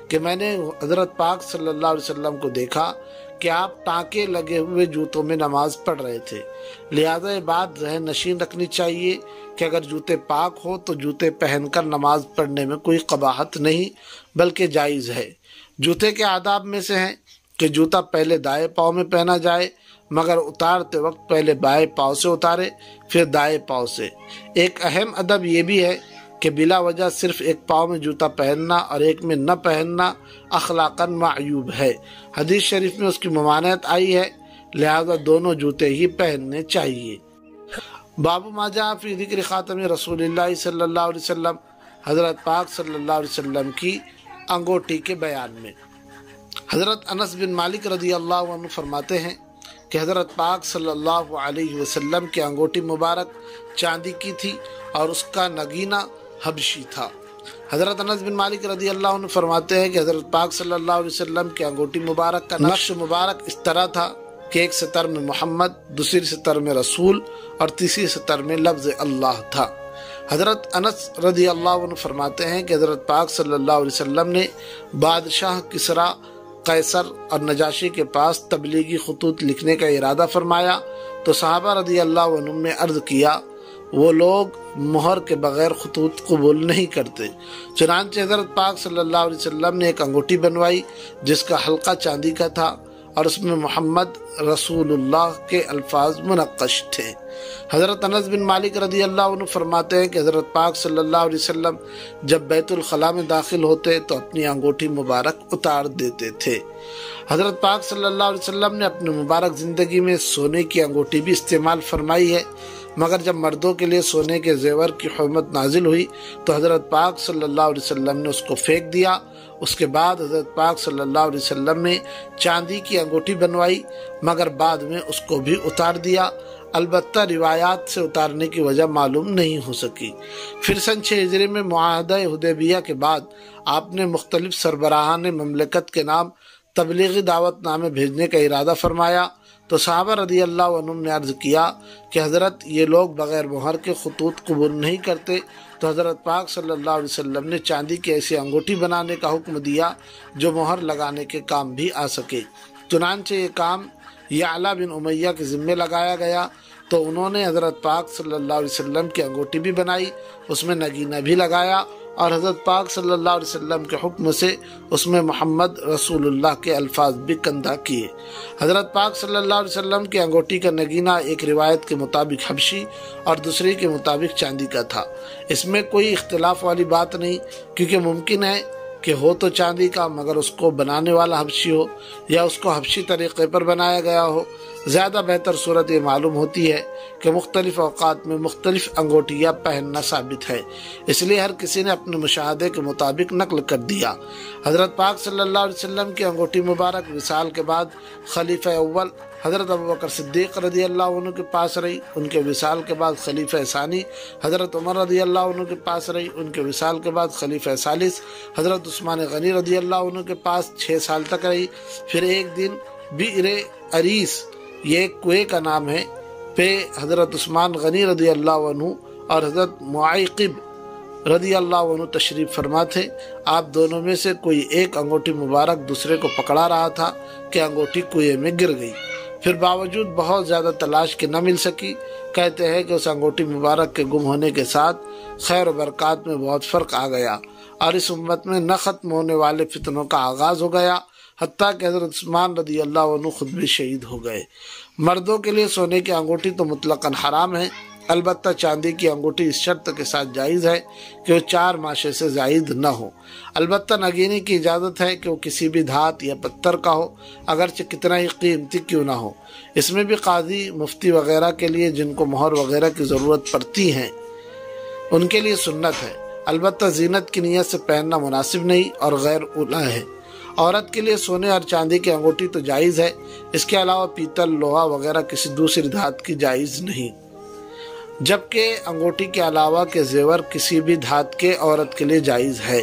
کہ میں نے حضرت پاک صلی اللہ علیہ وسلم کو دیکھا کہ آپ ٹانکے لگے ہوئے جوتوں میں نماز پڑھ رہے تھے۔ لہذا یہ بات ذہن نشین رکھنی چاہیے کہ اگر جوتے پاک ہو تو جوتے پہن کر نماز پڑھنے میں کوئی قباحت نہیں بلکہ جائز ہے۔ جوتے کے آداب میں سے ہے کہ جوتا پہلے دائیں پاؤں میں پہنا جائے، مگر اتارتے وقت پہلے بائیں پاؤں سے اتارے پھر دائیں پاؤں سے۔ ایک اہم ادب یہ بھی ہے کہ بلا وجہ صرف ایک پاؤں میں جوتا پہننا اور ایک میں نہ پہننا اخلاقاً معیوب ہے۔ حدیث شریف میں اس کی ممانعت آئی ہے، لہذا دونوں جوتے ہی پہننے چاہیے۔ باب ما جاء فی ذکر خاتم رسول اللہ صلی اللہ علیہ وسلم، حضرت پاک صلی اللہ علیہ وسلم کی انگوٹی کے بیان میں۔ حضرت انس بن مالک رضی اللہ عنہ فرماتے ہیں کہ حضرت پاک صلی اللہ علیہ وسلم کی انگوٹی مبارک چاندی کی تھی اور اس کا نگینہ حبشی تھا۔ حضرت انس بن مالک رضی اللہ عنہ فرماتے ہیں کہ حضرت پاک صلی اللہ علیہ وسلم کی انگوٹی مبارک کا نقش مبارک اس طرح تھا کہ ایک سطر میں محمد، دوسری سطر میں رسول اور تیسری سطر میں لفظ اللہ تھا۔ حضرت انس رضی اللہ عنہ فرماتے ہیں کہ حضرت پاک صلی اللہ علیہ وسلم نے بادشاہ کسریٰ، قیصر اور نجاشی کے پاس تبلیغی خطوط لکھنے کا ارادہ فرمایا تو صحابہ رضی اللہ عنہ نے عرض کیا وہ لوگ مہر کے بغیر خطوط قبول نہیں کرتے۔ چنانچہ حضرت پاک صلی اللہ علیہ وسلم نے ایک انگوٹی بنوائی جس کا حلقہ چاندی کا تھا اور اس میں محمد رسول اللہ کے الفاظ منقش تھے۔ حضرت انس بن مالک رضی اللہ عنہ فرماتے ہیں کہ حضرت پاک صلی اللہ علیہ وسلم جب بیت الخلاء میں داخل ہوتے تو اپنی انگوٹھی مبارک اتار دیتے تھے۔ حضرت پاک صلی اللہ علیہ وسلم نے اپنی مبارک زندگی میں سونے کی انگوٹھی بھی استعمال فرمائی ہے، مگر جب مردوں کے لیے سونے کے زیور کی حرمت نازل ہوئی تو حضرت پاک صلی اللہ علیہ وسلم نے اس کو پھینک دیا۔ اس کے بعد حضرت پاک صلی اللہ علیہ وسلم نے چاندی کی انگوٹھی بنوائی، مگر بعد میں اس کو بھی اتار دیا، البتہ روایات سے اتارنے کی وجہ معلوم نہیں ہو سکی۔ پھر سن 6 ہجری میں معاہدہ حدیبیہ کے بعد آپ نے مختلف سربراہان مملکت کے نام تبلیغی دعوت نامے بھیجنے کا ارادہ فرمایا تو صحابہ رضی اللہ عنہ نے عرض کیا کہ حضرت یہ لوگ بغیر مہر کے خطوط قبول نہیں کرتے، تو حضرت پاک صلی اللہ علیہ وسلم نے چاندی کی ایسی انگوٹھی بنانے کا حکم دیا جو مہر لگانے کے کام بھی آ سکے۔ چنانچہ یہ کام یعلا بن امیہ کے ذمے لگایا گیا تو انہوں نے حضرت پاک صلی اللہ علیہ وسلم کی انگوٹھی بھی بنائی، اس میں نگینہ بھی لگایا اور حضرت پاک صلی اللہ علیہ وسلم کے حکم سے اس میں محمد رسول اللہ کے الفاظ بھی کندہ کیے۔ حضرت پاک صلی اللہ علیہ وسلم کی انگوٹھی کا نگینہ ایک روایت کے مطابق حبشی اور دوسری کے مطابق چاندی کا تھا۔ اس میں کوئی اختلاف والی بات نہیں، کیونکہ ممکن ہے کہ ہو تو چاندی کا مگر اس کو بنانے والا حبشی ہو یا اس کو حبشی طریقے پر بنایا گیا ہو۔ زیادہ بہتر صورت یہ معلوم ہوتی ہے کہ مختلف اوقات میں مختلف انگوٹھیاں پہننا ثابت ہے، اس لیے ہر کسی نے اپنے مشاہدے کے مطابق نقل کر دیا۔ حضرت پاک صلی اللہ علیہ وسلم کی انگوٹھی مبارک وصال کے بعد خلیفہ اول حضرت ابوبکر صدیق رضی اللہ عنہ کے پاس رہی، ان کے وصال کے بعد خلیفہ ثانی حضرت عمر رضی اللہ عنہ کے پاس رہی، ان کے وصال کے بعد خلیفہ ثالث حضرت عثمان غنی رضی اللہ عنہ کے پاس 6 سال تک رہی۔ پھر ایک دن بئر عریس، یہ ایک کنویں کا نام ہے، پہ حضرت عثمان غنی رضی اللہ عنہ اور حضرت معیقب رضی اللہ عنہ تشریف فرما تھے۔ آپ دونوں میں سے کوئی ایک انگوٹھی مبارک دوسرے کو پکڑا رہا تھا کہ انگوٹھی کنویں میں گر گئی، پھر باوجود بہت زیادہ تلاش کے نہ مل سکی۔ کہتے ہیں کہ اس انگوٹھی مبارک کے گم ہونے کے ساتھ خیر و برکات میں بہت فرق آ گیا اور اس امت میں نہ ختم ہونے والے فتنوں کا آغاز ہو گیا، حتیٰ کہ حضرت عثمان رضی اللہ عنہ خود بھی شہید ہو گئے۔ مردوں کے لیے سونے کی انگوٹھی تو مطلقاً حرام ہے، البتہ چاندی کی انگوٹھی اس شرط کے ساتھ جائز ہے کہ وہ 4 ماشے سے زائد نہ ہو۔ البتہ نگینی کی اجازت ہے کہ وہ کسی بھی دھات یا پتھر کا ہو، اگرچہ کتنا ہی قیمتی کیوں نہ ہو۔ اس میں بھی قاضی، مفتی وغیرہ کے لیے جن کو مہر وغیرہ کی ضرورت پڑتی ہے ان کے لیے سنت ہے، البتہ زینت کی نیت سے پہننا مناسب نہیں اور غیر اولیٰ ہے۔ عورت کے لیے سونے اور چاندی کی انگوٹھی تو جائز ہے، اس کے علاوہ پیتل، لوہا وغیرہ کسی دوسری دھات کی جائز نہیں، جبکہ انگوٹھی کے علاوہ کے زیور کسی بھی دھات کے عورت کے لیے جائز ہے۔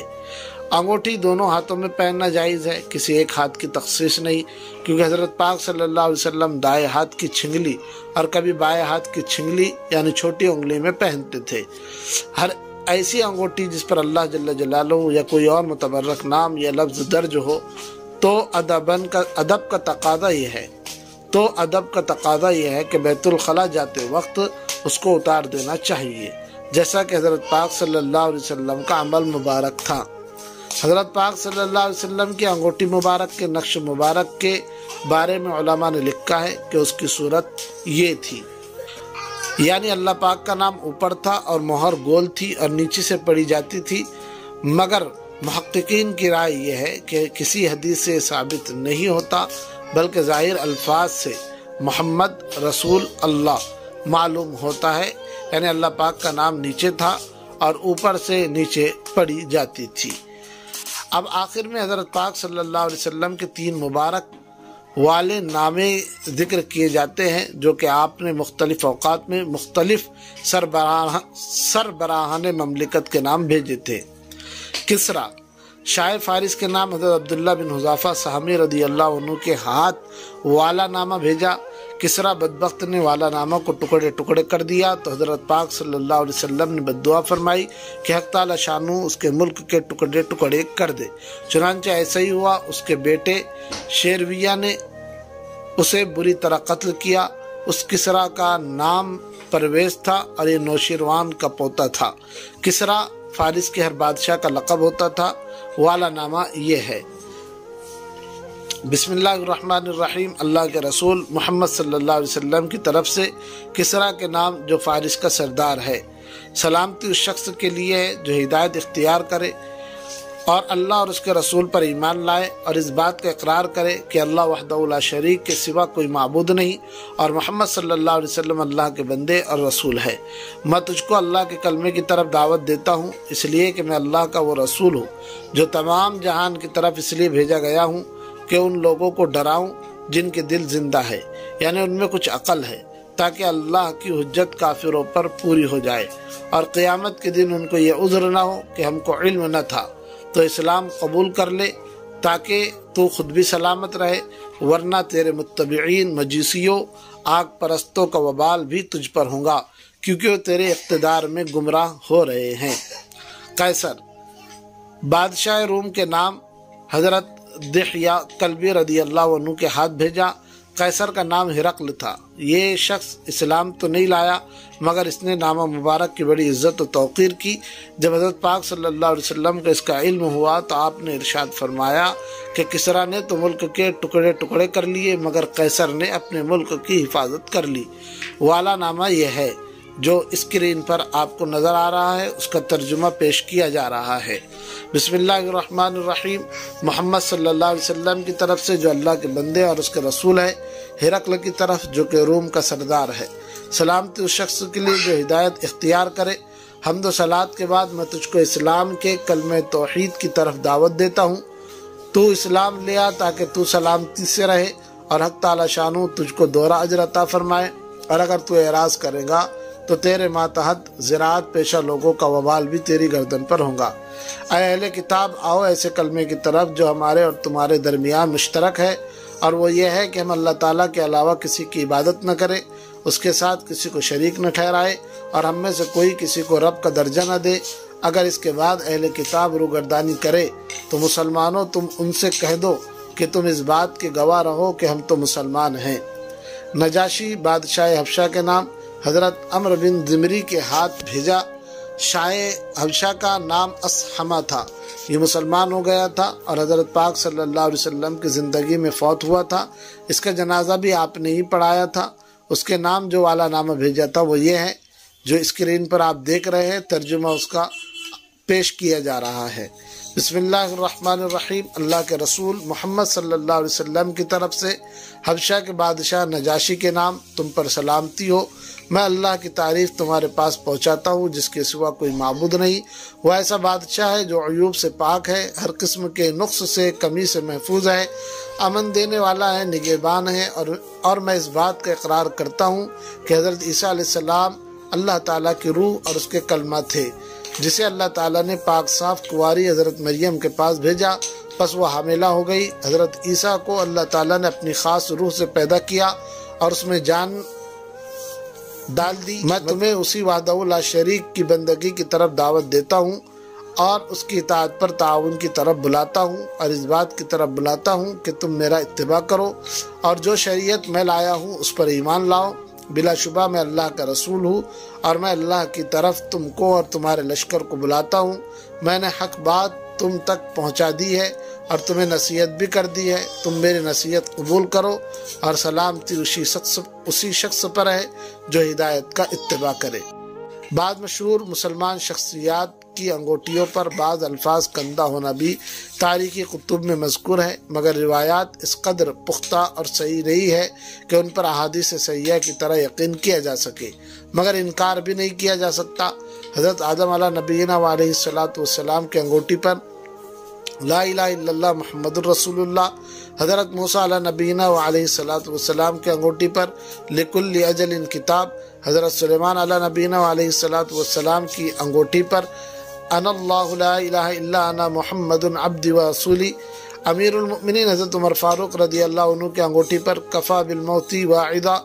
انگوٹھی دونوں ہاتھوں میں پہننا جائز ہے، کسی ایک ہاتھ کی تخصیص نہیں، کیونکہ حضرت پاک صلی اللہ علیہ وسلم دائیں ہاتھ کی چھنگلی اور کبھی بائیں ہاتھ کی چھنگلی یعنی چھوٹی انگلی میں پہنتے تھے۔ ہر ایسی انگوٹھی جس پر اللہ جل جلالہ یا کوئی اور متبرک نام یا لفظ درج ہو تو ادب کا تقاضا یہ ہے کہ بیت الخلاء جاتے وقت اس کو اتار دینا چاہیے، جیسا کہ حضرت پاک صلی اللہ علیہ وسلم کا عمل مبارک تھا۔ حضرت پاک صلی اللہ علیہ وسلم کی انگوٹھی مبارک کے نقش مبارک کے بارے میں علماء نے لکھا ہے کہ اس کی صورت یہ تھی، یعنی اللہ پاک کا نام اوپر تھا اور مہر گول تھی اور نیچے سے پڑھی جاتی تھی، مگر محققین کی رائے یہ ہے کہ کسی حدیث سے ثابت نہیں ہوتا، بلکہ ظاہر الفاظ سے محمد رسول اللہ معلوم ہوتا ہے، یعنی اللہ پاک کا نام نیچے تھا اور اوپر سے نیچے پڑھی جاتی تھی۔ اب آخر میں حضرت پاک صلی اللہ علیہ وسلم کے 3 مبارک والے نامے ذکر کیے جاتے ہیں جو کہ آپ نے مختلف اوقات میں مختلف سربراہان مملکت کے نام بھیجے تھے۔ کسرا، شاہ فارس کے نام حضرت عبداللہ بن حذافہ سہمی رضی اللہ عنہ کے ہاتھ والا نامہ بھیجا۔ کسرا بدبخت نے والا نامہ کو ٹکڑے ٹکڑے کر دیا تو حضرت پاک صلی اللہ علیہ وسلم نے بددعا فرمائی کہ حق تعالی شانو اس کے ملک کے ٹکڑے ٹکڑے کر دے۔ چنانچہ ایسا ہی ہوا، اس کے بیٹے شیرویہ نے اسے بری طرح قتل کیا۔ اس کسرا کا نام پرویز تھا اور یہ نوشیروان کا پوتا تھا۔ کسرا فارس کے ہر بادشاہ کا لقب ہوتا تھا۔ والا نامہ یہ ہے: بسم اللہ الرحمن الرحیم، اللہ کے رسول محمد صلی اللہ علیہ وسلم کی طرف سے کسرا کے نام جو فارس کا سردار ہے۔ سلامتی اس شخص کے لیے ہے جو ہدایت اختیار کرے اور اللہ اور اس کے رسول پر ایمان لائے اور اس بات کا اقرار کرے کہ اللہ وحدہ لا شریک کے سوا کوئی معبود نہیں اور محمد صلی اللہ علیہ وسلم اللہ کے بندے اور رسول ہے۔ میں تجھ کو اللہ کے کلمے کی طرف دعوت دیتا ہوں، اس لیے کہ میں اللہ کا وہ رسول ہوں جو تمام جہان کی طرف اس لیے بھیجا گیا ہوں کہ ان لوگوں کو ڈراؤں جن کے دل زندہ ہے، یعنی ان میں کچھ عقل ہے، تاکہ اللہ کی حجت کافروں پر پوری ہو جائے اور قیامت کے دن ان کو یہ عذر نہ ہو کہ ہم کو علم نہ تھا، تو اسلام قبول کر لے تاکہ تو خود بھی سلامت رہے، ورنہ تیرے متبعین مجوسیوں آگ پرستوں کا وبال بھی تجھ پر ہوگا، کیونکہ وہ تیرے اقتدار میں گمراہ ہو رہے ہیں۔ قیصر، بادشاہ روم کے نام حضرت دحیہ کلبی رضی اللہ عنہ کے ہاتھ بھیجا۔ قیصر کا نام ہرقل تھا۔ یہ شخص اسلام تو نہیں لایا مگر اس نے نامہ مبارک کی بڑی عزت و توقیر کی۔ جب حضرت پاک صلی اللہ علیہ وسلم کو اس کا علم ہوا تو آپ نے ارشاد فرمایا کہ کسرا نے تو ملک کے ٹکڑے ٹکڑے کر لیے مگر قیصر نے اپنے ملک کی حفاظت کر لی۔ والا نامہ یہ ہے جو اسکرین پر آپ کو نظر آ رہا ہے، اس کا ترجمہ پیش کیا جا رہا ہے۔ بسم اللہ الرحمن الرحیم، محمد صلی اللہ علیہ وسلم کی طرف سے جو اللہ کے بندے اور اس کے رسول ہے، ہرقل کی طرف جو کہ روم کا سردار ہے۔ سلامتی اس شخص کے لیے جو ہدایت اختیار کرے۔ حمد و صلات کے بعد میں تجھ کو اسلام کے کلمہ توحید کی طرف دعوت دیتا ہوں۔ تو اسلام لے آ تاکہ تو سلامتی سے رہے اور حق تعالی شانو تجھ کو دوہرا اجر عطا فرمائے، اور اگر تو اعراض کرے گا تو تیرے ماتحت زراعت پیشہ لوگوں کا وبال بھی تیری گردن پر ہوگا۔ اے اہل کتاب، آؤ ایسے کلمے کی طرف جو ہمارے اور تمہارے درمیان مشترک ہے، اور وہ یہ ہے کہ ہم اللہ تعالیٰ کے علاوہ کسی کی عبادت نہ کرے، اس کے ساتھ کسی کو شریک نہ ٹھہرائے، اور ہم میں سے کوئی کسی کو رب کا درجہ نہ دے۔ اگر اس کے بعد اہل کتاب روگردانی کرے تو مسلمانوں تم ان سے کہہ دو کہ تم اس بات کے گواہ رہو کہ ہم تو مسلمان ہیں۔ نجاشی بادشاہ حبشہ کے نام حضرت عمرو بن ضمری کے ہاتھ بھیجا۔ شاہ حبشہ کا نام اسحمہ تھا، یہ مسلمان ہو گیا تھا اور حضرت پاک صلی اللہ علیہ وسلم کی زندگی میں فوت ہوا تھا۔ اس کا جنازہ بھی آپ نے ہی پڑھایا تھا۔ اس کے نام جو والا نامہ بھیجا تھا وہ یہ ہے جو اسکرین پر آپ دیکھ رہے ہیں، ترجمہ اس کا پیش کیا جا رہا ہے۔ بسم اللہ الرحمن الرحیم۔ اللہ کے رسول محمد صلی اللہ علیہ وسلم کی طرف سے حبشہ کے بادشاہ نجاشی کے نام، تم پر سلامتی ہو۔ میں اللہ کی تعریف تمہارے پاس پہنچاتا ہوں جس کے سوا کوئی معبود نہیں۔ وہ ایسا بادشاہ ہے جو عیوب سے پاک ہے، ہر قسم کے نقص سے، کمی سے محفوظ ہے، امن دینے والا ہے، نگہبان ہے، اور میں اس بات کا اقرار کرتا ہوں کہ حضرت عیسیٰ علیہ السلام اللہ تعالیٰ کی روح اور اس کے کلمہ تھے، جسے اللہ تعالیٰ نے پاک صاف کنواری حضرت مریم کے پاس بھیجا، پس وہ حاملہ ہو گئی۔ حضرت عیسیٰ کو اللہ تعالیٰ نے اپنی خاص روح سے پیدا کیا اور اس میں جان ڈال دی۔ میں تمہیں اسی وحدہ لا شریک کی بندگی کی طرف دعوت دیتا ہوں اور اس کی اطاعت پر تعاون کی طرف بلاتا ہوں، اور اس بات کی طرف بلاتا ہوں کہ تم میرا اتباع کرو اور جو شریعت میں لایا ہوں اس پر ایمان لاؤ۔ بلا شبہ میں اللہ کا رسول ہوں اور میں اللہ کی طرف تم کو اور تمہارے لشکر کو بلاتا ہوں۔ میں نے حق بات تم تک پہنچا دی ہے اور تمہیں نصیحت بھی کر دی ہے، تم میری نصیحت قبول کرو، اور سلامتی اسی شخص پر ہے جو ہدایت کا اتباع کرے۔ بعض مشہور مسلمان شخصیات کی انگوٹھیوں پر بعض الفاظ کندہ ہونا بھی تاریخی کتب میں مذکور ہے، مگر روایات اس قدر پختہ اور صحیح نہیں ہے کہ ان پر احادیث صحیحہ کی طرح یقین کیا جا سکے، مگر انکار بھی نہیں کیا جا سکتا۔ حضرت آدم علیہ نبینا علیہ السلام کے انگوٹھی پر لا الہ الا اللہ محمد الرسول اللہ، حضرت موسیٰ علیہ نبینا علیہ السلام کے انگوٹھی پر لکل اجل کتاب، حضرت سلیمان علیہ نبینا علیہ السلام کی انگوٹھی پر انا اللہ لا الہ الا انا محمد عبدی و رسولی، امیر المؤمنین حضرت عمر فاروق رضی اللہ عنہ کے انگوٹھی پر کفا بالموتی واعدا،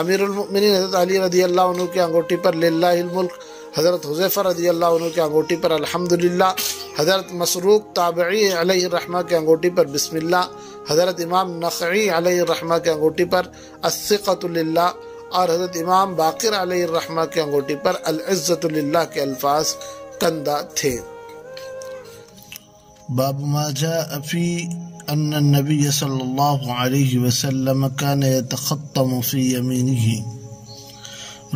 امیر المؤمنین حضرت علی رضی اللہ عنہ کے انگوٹھی پر للہ الملک، حضرت حذیفہ رضی اللہ عنہ کے انگوٹھی پر الحمدللہ، حضرت مسروق تابعی علیہ الرحمہ کے انگوٹھی پر بسم اللہ، حضرت امام نخعی علیہ الرحمہ کے انگوٹھی پر الثقۃ للہ، اور حضرت امام باقر علیہ الرحمہ کے انگوٹھی پر العزت للہ کے الفاظ کندہ تھے۔ باب ما جاء فی ان النبی صلی اللہ علیہ وسلم کان یتختم فی یمینہ،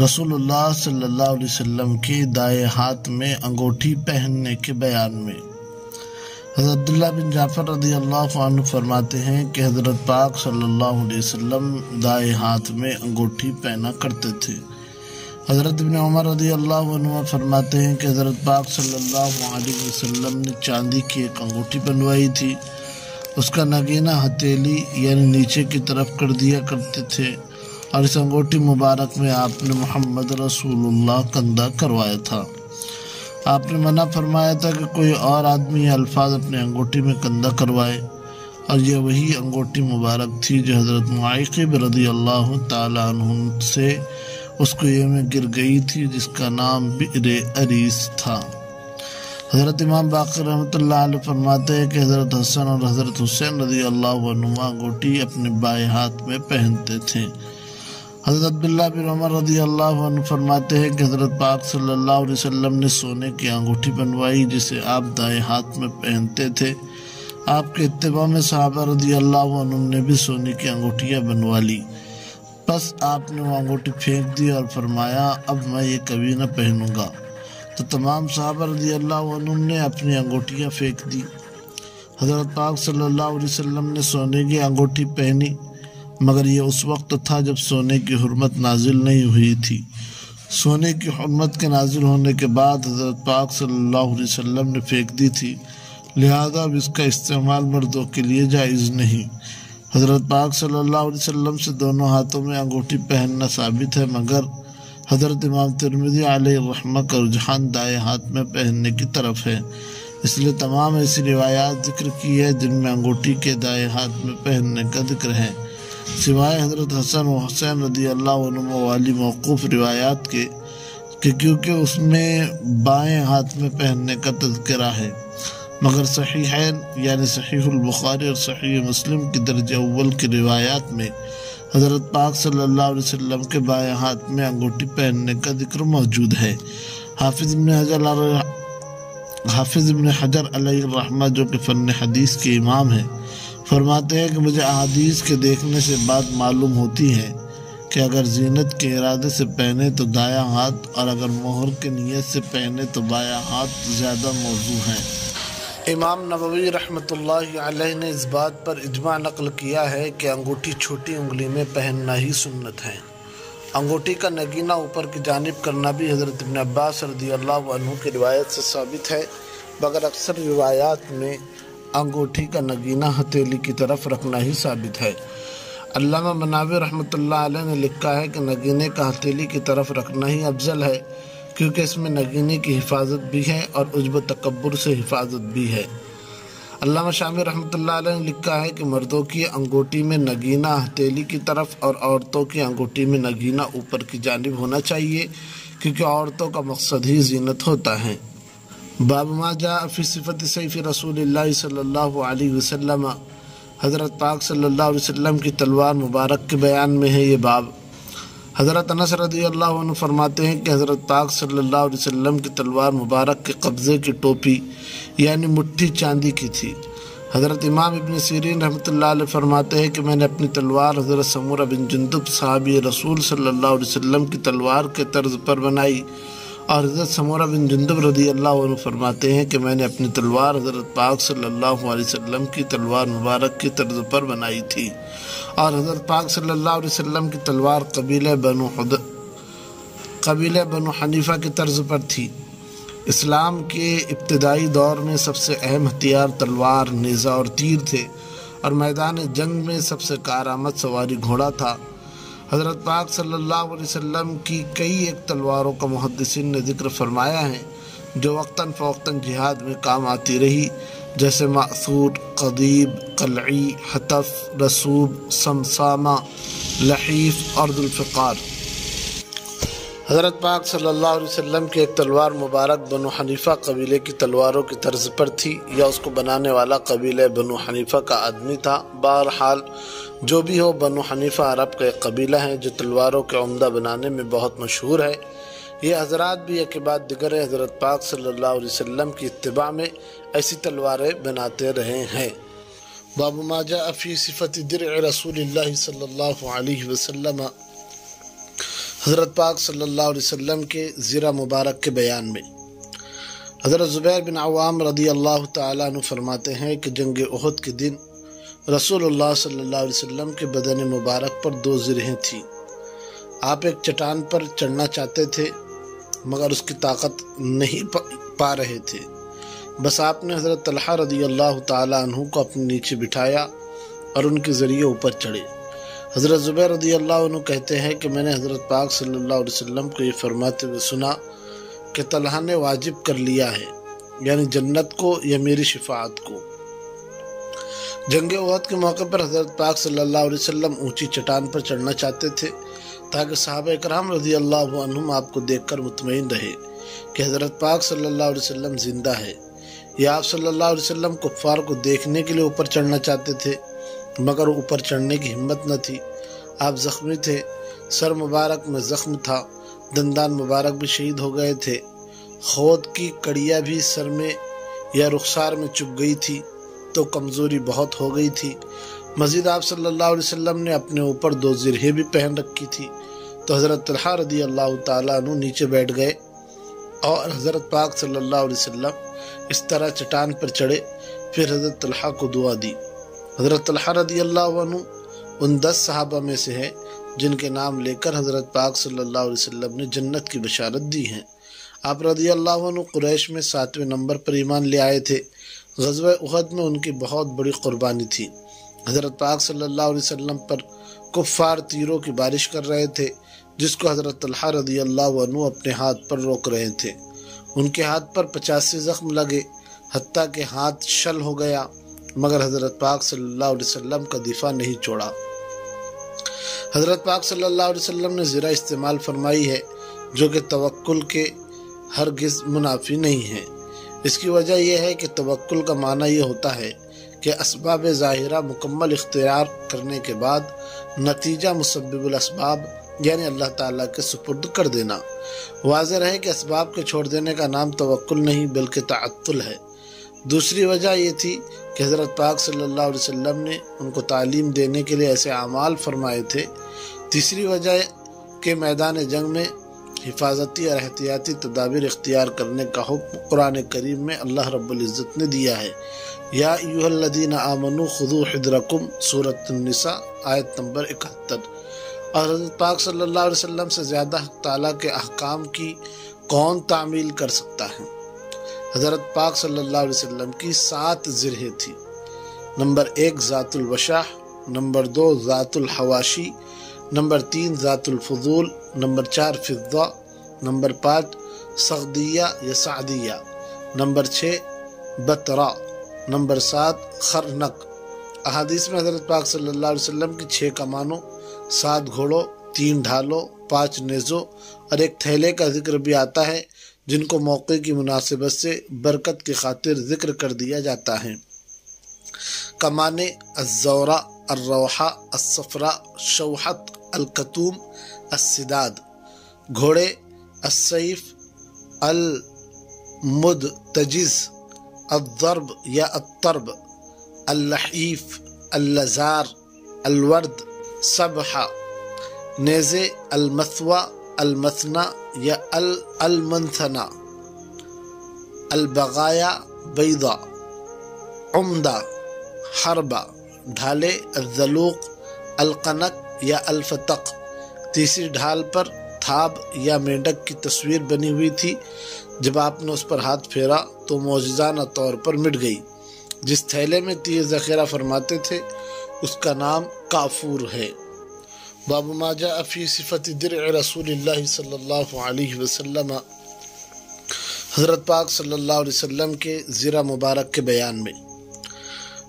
رسول اللہ صلی اللہ علیہ وسلم کے دائیں ہاتھ میں انگوٹھی پہننے کے بیان میں حضرت عبداللہ بن جعفر رضی اللہ عنہ فرماتے ہیں کہ حضرت پاک صلی اللہ علیہ وسلم دائیں ہاتھ میں انگوٹھی پہنا کرتے تھے۔ حضرت ابن عمر رضی اللہ عنہ فرماتے ہیں کہ حضرت پاک صلی اللہ علیہ وسلم نے چاندی کی ایک انگوٹھی بنوائی تھی، اس کا نگینہ ہتھیلی یعنی نیچے کی طرف کر دیا کرتے تھے، اور اس انگوٹھی مبارک میں آپ نے محمد رسول اللہ کندہ کروایا تھا۔ آپ نے منع فرمایا تھا کہ کوئی اور آدمی یہ الفاظ اپنے انگوٹھی میں کندہ کروائے، اور یہ وہی انگوٹھی مبارک تھی جو حضرت معیقب رضی اللہ تعالیٰ عنہ سے اس کنویں میں گر گئی تھی جس کا نام بئر اریس تھا۔ حضرت امام باقر رحمۃ اللہ علیہ فرماتے ہیں کہ حضرت حسن اور حضرت حسین رضی اللہ عنہما انگوٹھی اپنے بائیں ہاتھ میں پہنتے تھے۔ حضرت عبداللہ بن عمر رضی اللہ عنہ فرماتے ہیں کہ حضرت پاک صلی اللہ علیہ وسلم نے سونے کی انگوٹھی بنوائی جسے آپ دائیں ہاتھ میں پہنتے تھے۔ آپ کے اتباع میں صحابہ رضی اللہ عنہ نے بھی سونے کی انگوٹھیاں بنوا لی، بس آپ نے وہ انگوٹھی پھینک دی اور فرمایا اب میں یہ کبھی نہ پہنوں گا، تو تمام صحابہ رضی اللہ عنہ نے اپنی انگوٹھیاں پھینک دی۔ حضرت پاک صلی اللہ علیہ وسلم نے سونے کی انگوٹھی پہنی، مگر یہ اس وقت تھا جب سونے کی حرمت نازل نہیں ہوئی تھی۔ سونے کی حرمت کے نازل ہونے کے بعد حضرت پاک صلی اللہ علیہ وسلم نے پھینک دی تھی، لہذا اب اس کا استعمال مردوں کے لیے جائز نہیں۔ حضرت پاک صلی اللہ علیہ وسلم سے دونوں ہاتھوں میں انگوٹھی پہننا ثابت ہے، مگر حضرت امام ترمذی علیہ الرحمہ کا رجحان دائیں ہاتھ میں پہننے کی طرف ہے، اس لیے تمام ایسی روایات ذکر کی ہے جن میں انگوٹھی کے دائیں ہاتھ میں پہننے کا ذکر ہے، سوائے حضرت حسن و حسین رضی اللہ عنہما والی موقوف روایات کے کہ کیونکہ اس میں بائیں ہاتھ میں پہننے کا تذکرہ ہے، مگر صحیحین یعنی صحیح البخاری اور صحیح مسلم کی درجہ اول کی روایات میں حضرت پاک صلی اللہ علیہ وسلم کے بائیں ہاتھ میں انگوٹھی پہننے کا ذکر موجود ہے۔ حافظ ابن حجر علیہ الرحمہ جو کہ فن حدیث کے امام ہیں فرماتے ہیں کہ مجھے احادیث کے دیکھنے سے بات معلوم ہوتی ہے کہ اگر زینت کے ارادے سے پہنے تو دایاں ہاتھ اور اگر مہر کے نیت سے پہنے تو بایاں ہاتھ زیادہ موضوع ہیں۔ امام نووی رحمۃ اللہ علیہ نے اس بات پر اجماع نقل کیا ہے کہ انگوٹھی چھوٹی انگلی میں پہننا ہی سنت ہے۔ انگوٹھی کا نگینہ اوپر کی جانب کرنا بھی حضرت ابن عباس رضی اللہ عنہ کی روایت سے ثابت ہے، مگر اکثر روایات میں انگوٹھی کا نگینہ ہتھیلی کی طرف رکھنا ہی ثابت ہے۔ علامہ مناوی رحمۃ اللہ علیہ نے لکھا ہے کہ نگینے کا ہتھیلی کی طرف رکھنا ہی افضل ہے، کیونکہ اس میں نگینے کی حفاظت بھی ہے اور عجب و تکبر سے حفاظت بھی ہے۔ علامہ شامی رحمۃ اللہ علیہ نے لکھا ہے کہ مردوں کی انگوٹھی میں نگینہ ہتھیلی کی طرف اور عورتوں کی انگوٹھی میں نگینہ اوپر کی جانب ہونا چاہیے، کیونکہ عورتوں کا مقصد ہی زینت ہوتا ہے۔ باب ما جاء فی صفت سیف رسول اللہ صلی اللہ علیہ وسلم، حضرت پاک صلی اللہ علیہ وسلم کی تلوار مبارک کے بیان میں ہے یہ باب۔ حضرت انس رضی اللہ عنہ فرماتے ہیں کہ حضرت پاک صلی اللہ علیہ وسلم کی تلوار مبارک کے قبضے کی ٹوپی یعنی مٹھی چاندی کی تھی۔ حضرت امام ابن سیرین رحمۃ اللہ علیہ فرماتے ہیں کہ میں نے اپنی تلوار حضرت سمورہ بن جندب صحابی رسول صلی اللہ علیہ وسلم کی تلوار کے طرز پر بنائی، اور حضرت سمورہ بن جندب رضی اللہ عنہ فرماتے ہیں کہ میں نے اپنی تلوار حضرت پاک صلی اللہ علیہ وسلم کی تلوار مبارک کی طرز پر بنائی تھی، اور حضرت پاک صلی اللہ علیہ وسلم کی تلوار قبیلہ بنو حنیفہ کی طرز پر تھی۔ اسلام کے ابتدائی دور میں سب سے اہم ہتھیار تلوار، نیزہ اور تیر تھے، اور میدان جنگ میں سب سے کارآمد سواری گھوڑا تھا۔ حضرت پاک صلی اللہ علیہ وسلم کی کئی ایک تلواروں کا محدثین نے ذکر فرمایا ہے جو وقتاً فوقتاً جہاد میں کام آتی رہی، جیسے مأثور، قضیب، قلعی، حتف، رسوب، سمسامہ، لحیف اور ذوالفقار۔ حضرت پاک صلی اللہ علیہ وسلم کی ایک تلوار مبارک بنو حنیفہ قبیلے کی تلواروں کی طرز پر تھی، یا اس کو بنانے والا قبیلہ بنو حنیفہ کا آدمی تھا۔ بہرحال جو بھی ہو، بنو حنیفہ عرب کا ایک قبیلہ ہے جو تلواروں کے عمدہ بنانے میں بہت مشہور ہے۔ یہ حضرات بھی ایک بعد دیگر حضرت پاک صلی اللہ علیہ وسلم کی اتباع میں ایسی تلواریں بناتے رہے ہیں۔ باب ما جاء فی صفت درع رسول اللہ صلی اللہ علیہ وسلم، حضرت پاک صلی اللہ علیہ وسلم کے زرہ مبارک کے بیان میں۔ حضرت زبیر بن عوام رضی اللہ تعالیٰ عنہ فرماتے ہیں کہ جنگ احد کے دن رسول اللہ صلی اللہ علیہ وسلم کے بدن مبارک پر 2 زرہیں تھیں۔ آپ ایک چٹان پر چڑھنا چاہتے تھے مگر اس کی طاقت نہیں پا رہے تھے، بس آپ نے حضرت طلحہ رضی اللہ تعالیٰ عنہ کو اپنے نیچے بٹھایا اور ان کے ذریعے اوپر چڑھے۔ حضرت زبیر رضی اللہ عنہ کہتے ہیں کہ میں نے حضرت پاک صلی اللہ علیہ وسلم کو یہ فرماتے ہوئے سنا کہ طلحہ نے واجب کر لیا ہے، یعنی جنت کو یا میری شفاعت کو۔ جنگ احد کے موقع پر حضرت پاک صلی اللہ علیہ وسلم اونچی چٹان پر چڑھنا چاہتے تھے تاکہ صحابہ کرام رضی اللہ عنہم آپ کو دیکھ کر مطمئن رہے کہ حضرت پاک صلی اللہ علیہ وسلم زندہ ہے۔ یا آپ صلی اللہ علیہ وسلم کفار کو دیکھنے کے لیے اوپر چڑھنا چاہتے تھے مگر اوپر چڑھنے کی ہمت نہ تھی۔ آپ زخمی تھے، سر مبارک میں زخم تھا، دندان مبارک بھی شہید ہو گئے تھے، خود کی کڑیاں بھی سر میں یا رخسار میں چبھ گئی تھی تو کمزوری بہت ہو گئی تھی۔ مزید آپ صلی اللہ علیہ وسلم نے اپنے اوپر 2 زرہیں بھی پہن رکھی تھی، تو حضرت طلحہ رضی اللہ تعالیٰ عنہ نیچے بیٹھ گئے اور حضرت پاک صلی اللہ علیہ وسلم اس طرح چٹان پر چڑھے۔ پھر حضرت طلحہ کو دعا دی۔ حضرت طلحہ رضی اللہ عنہ ان 10 صحابہ میں سے ہے جن کے نام لے کر حضرت پاک صلی اللہ علیہ وسلم نے جنت کی بشارت دی ہے۔ آپ رضی اللہ عنہ قریش میں 7ویں نمبر پر ایمان لے آئے تھے۔ غزوہ احد میں ان کی بہت بڑی قربانی تھی۔ حضرت پاک صلی اللہ علیہ وسلم پر کفار تیروں کی بارش کر رہے تھے، جس کو حضرت طلحہ رضی اللہ عنہ اپنے ہاتھ پر روک رہے تھے۔ ان کے ہاتھ پر 85 زخم لگے، حتیٰ کہ ہاتھ شل ہو گیا، مگر حضرت پاک صلی اللہ علیہ وسلم کا دفاع نہیں چھوڑا۔ حضرت پاک صلی اللہ علیہ وسلم نے زرہ استعمال فرمائی ہے، جو کہ توکل کے ہرگز منافی نہیں ہے۔ اس کی وجہ یہ ہے کہ توکل کا معنی یہ ہوتا ہے کہ اسباب ظاہرہ مکمل اختیار کرنے کے بعد نتیجہ مسبب الاسباب یعنی اللہ تعالیٰ کے سپرد کر دینا۔ واضح رہے کہ اسباب کے چھوڑ دینے کا نام توکل نہیں بلکہ تعطل ہے۔ دوسری وجہ یہ تھی کہ حضرت پاک صلی اللہ علیہ وسلم نے ان کو تعلیم دینے کے لیے ایسے اعمال فرمائے تھے۔ تیسری وجہ کہ میدان جنگ میں حفاظتی اور احتیاطی تدابیر اختیار کرنے کا حکم قرآن کریم میں اللہ رب العزت نے دیا ہے۔ یا ایھا الذین آمنوا خذوا حذرکم سورۃ النساء آیت نمبر 71۔ اور حضرت پاک صلی اللہ علیہ وسلم سے زیادہ حق تعالیٰ کے احکام کی کون تعمیل کر سکتا ہے؟ حضرت پاک صلی اللہ علیہ وسلم کی 7 زرہیں تھی۔ نمبر 1 ذات الوشاح، نمبر 2 ذات الحواشی، نمبر 3 ذات الفضول، نمبر 4 فضہ، نمبر 5 سغدیہ یا سعدیہ، نمبر 6 بطرا، نمبر 7 خرنق۔ احادیث میں حضرت پاک صلی اللہ علیہ وسلم کی 6 کمانوں، 7 گھوڑوں، 3 ڈھالوں، 5 نیزوں اور 1 تھیلے کا ذکر بھی آتا ہے، جن کو موقع کی مناسبت سے برکت کی خاطر ذکر کر دیا جاتا ہے۔ کمانے الزورہ، الروحہ، الصفرہ، شوحت، الکتوم، السداد۔ گھوڑے السیف، المدتجز، الضرب یا الطرب، اللحیف، اللزار، الورد، سبحہ۔ نیزے المثوى، المثنى یا المنثنى، البغایا، بیضہ، عمدہ، حربہ۔ ڈھالے الذلوق، القنق یا الفتق۔ تیسری ڈھال پر تھاب یا مینڈک کی تصویر بنی ہوئی تھی۔ جب آپ نے اس پر ہاتھ پھیرا تو معجزانہ طور پر مٹ گئی۔ جس تھیلے میں تیر ذخیرہ فرماتے تھے اس کا نام کافور ہے۔ باب ما جاء فی صفت درع رسول اللہ صلی اللہ علیہ وسلم، حضرت پاک صلی اللہ علیہ وسلم کے زرہ مبارک کے بیان میں۔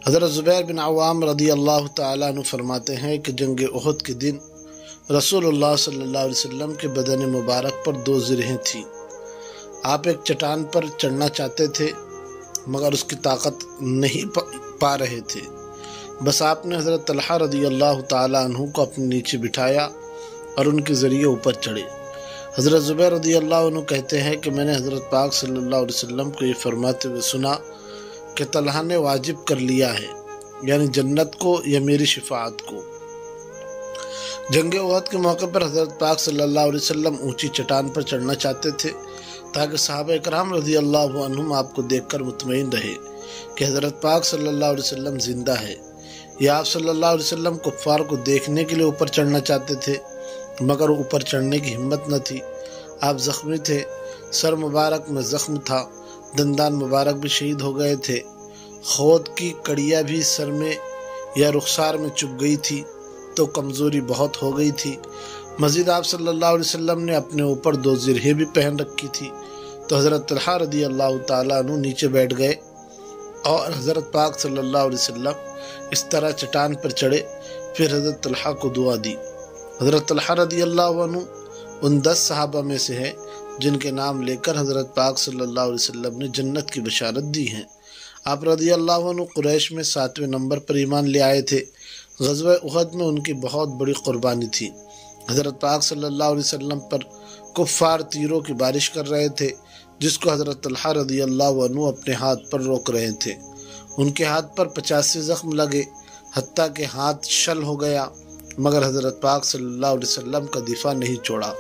حضرت زبیر بن عوام رضی اللہ تعالیٰ عنہ فرماتے ہیں کہ جنگ احد کے دن رسول اللہ صلی اللہ علیہ وسلم کے بدن مبارک پر 2 زرہیں تھیں۔ آپ ایک چٹان پر چڑھنا چاہتے تھے مگر اس کی طاقت نہیں پا رہے تھے۔ بس آپ نے حضرت طلحہ رضی اللہ تعالیٰ عنہ کو اپنے نیچے بٹھایا اور ان کے ذریعے اوپر چڑھے۔ حضرت زبیر رضی اللہ عنہ کہتے ہیں کہ میں نے حضرت پاک صلی اللہ علیہ وسلم کو یہ فرماتے ہوئے سنا کہ طلحہ نے واجب کر لیا ہے، یعنی جنت کو یا میری شفاعت کو۔ جنگ احد کے موقع پر حضرت پاک صلی اللہ علیہ وسلم اونچی چٹان پر چڑھنا چاہتے تھے تاکہ صحابہ کرام رضی اللہ عنہم آپ کو دیکھ کر مطمئن رہے کہ حضرت پاک صلی اللہ علیہ وسلم زندہ ہے۔ یا آپ صلی اللہ علیہ وسلم کفار کو دیکھنے کے لیے اوپر چڑھنا چاہتے تھے مگر اوپر چڑھنے کی ہمت نہ تھی۔ آپ زخمی تھے، سر مبارک میں زخم تھا، دندان مبارک بھی شہید ہو گئے تھے، خود کی کڑیاں بھی سر میں یا رخسار میں چبھ گئی تھی تو کمزوری بہت ہو گئی تھی۔ مزید آپ صلی اللہ علیہ وسلم نے اپنے اوپر 2 زرہیں بھی پہن رکھی تھی۔ تو حضرت طلحہ رضی اللہ تعالیٰ عنہ نیچے بیٹھ گئے اور حضرت پاک صلی اللہ علیہ وسلم اس طرح چٹان پر چڑھے۔ پھر حضرت طلحہ کو دعا دی۔ حضرت طلحہ رضی اللہ عنہ ان 10 صحابہ میں سے ہے جن کے نام لے کر حضرت پاک صلی اللہ علیہ وسلم نے جنت کی بشارت دی ہے۔ آپ رضی اللہ عنہ قریش میں 7ویں نمبر پر ایمان لے آئے تھے۔ غزوہ احد میں ان کی بہت بڑی قربانی تھی۔ حضرت پاک صلی اللہ علیہ وسلم پر کفار تیروں کی بارش کر رہے تھے، جس کو حضرت طلحہ رضی اللہ عنہ اپنے ہاتھ پر روک رہے تھے۔ ان کے ہاتھ پر 85 زخم لگے، حتیٰ کہ ہاتھ شل ہو گیا، مگر حضرت پاک صلی اللہ علیہ وسلم کا دفاع نہیں چھوڑا۔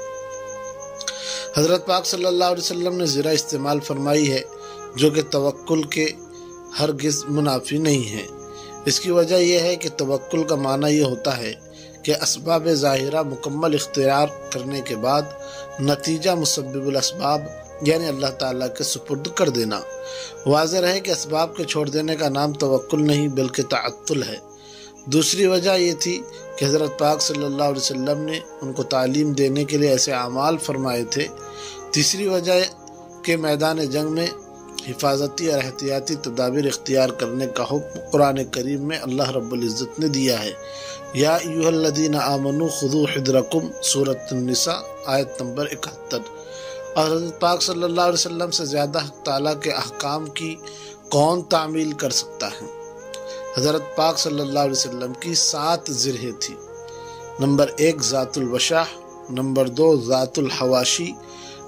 حضرت پاک صلی اللہ علیہ وسلم نے زرہ استعمال فرمائی ہے، جو کہ توکل کے ہرگز منافی نہیں ہے۔ اس کی وجہ یہ ہے کہ توکل کا معنی یہ ہوتا ہے کہ اسباب ظاہرہ مکمل اختیار کرنے کے بعد نتیجہ مسبب الاسباب یعنی اللہ تعالیٰ کے سپرد کر دینا۔ واضح رہے کہ اسباب کے چھوڑ دینے کا نام توکل نہیں بلکہ تعطل ہے۔ دوسری وجہ یہ تھی کہ حضرت پاک صلی اللہ علیہ وسلم نے ان کو تعلیم دینے کے لیے ایسے اعمال فرمائے تھے۔ تیسری وجہ کہ میدان جنگ میں حفاظتی اور احتیاطی تدابیر اختیار کرنے کا حکم قرآن کریم میں اللہ رب العزت نے دیا ہے۔ یا ایھا الذین آمنوا خذوا حذرکم سورۃ النساء آیت نمبر 71۔ اور حضرت پاک صلی اللہ علیہ وسلم سے زیادہ حق تعالیٰ کے احکام کی کون تعمیل کر سکتا ہے؟ حضرت پاک صلی اللہ علیہ وسلم کی 7 زرہیں تھی۔ نمبر 1 ذات الوشاح، نمبر 2 ذات الحواشی،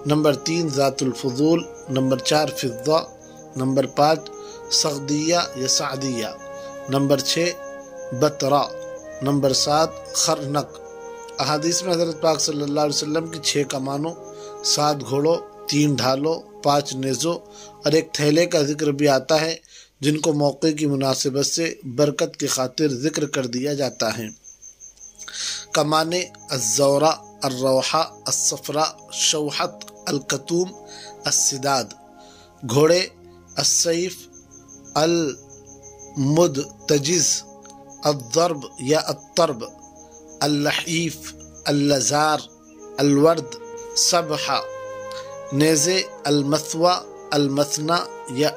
نمبر 3 ذات الفضول، نمبر 4 فضہ، نمبر 5 سغدیہ یا سعدیہ، نمبر 6 بطرا، نمبر 7 خرنق۔ احادیث میں حضرت پاک صلی اللہ علیہ وسلم کی 6 کمانوں، 7 گھوڑوں، 3 ڈھالوں، 5 نیزوں اور 1 تھیلے کا ذکر بھی آتا ہے، جن کو موقع کی مناسبت سے برکت کی خاطر ذکر کر دیا جاتا ہے۔ کمانے الزورہ، الروحہ، الصفرہ، شوحت، الکتوم، السداد۔ گھوڑے السیف، المدتجز، الضرب یا الطرب، اللحیف، اللزار، الورد، سبحہ۔ نیزے المثوى، المثنى یا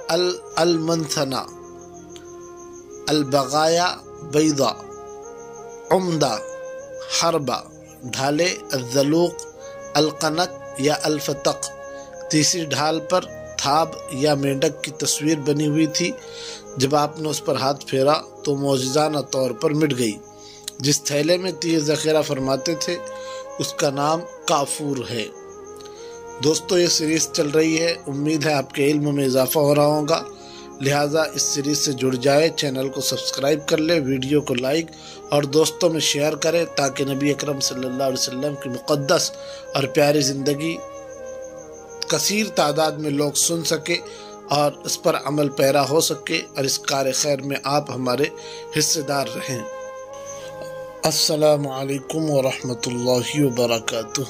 المنثنى، البغایا، بیضہ، عمدہ، حربہ۔ ڈھالے الذلوق، القنق یا الفتق۔ تیسری ڈھال پر تھاب یا مینڈک کی تصویر بنی ہوئی تھی۔ جب آپ نے اس پر ہاتھ پھیرا تو معجزانہ طور پر مٹ گئی۔ جس تھیلے میں تیر ذخیرہ فرماتے تھے اس کا نام کافور ہے۔ دوستو یہ سیریز چل رہی ہے، امید ہے آپ کے علم میں اضافہ ہو رہا ہوگا، لہٰذا اس سیریز سے جڑ جائے، چینل کو سبسکرائب کر لے، ویڈیو کو لائک اور دوستوں میں شیئر کرے تاکہ نبی اکرم صلی اللہ علیہ وسلم کی مقدس اور پیاری زندگی کثیر تعداد میں لوگ سن سکے اور اس پر عمل پیرا ہو سکے اور اس کار خیر میں آپ ہمارے حصے دار رہیں۔ السلام علیکم ورحمۃ اللہ وبرکاتہ۔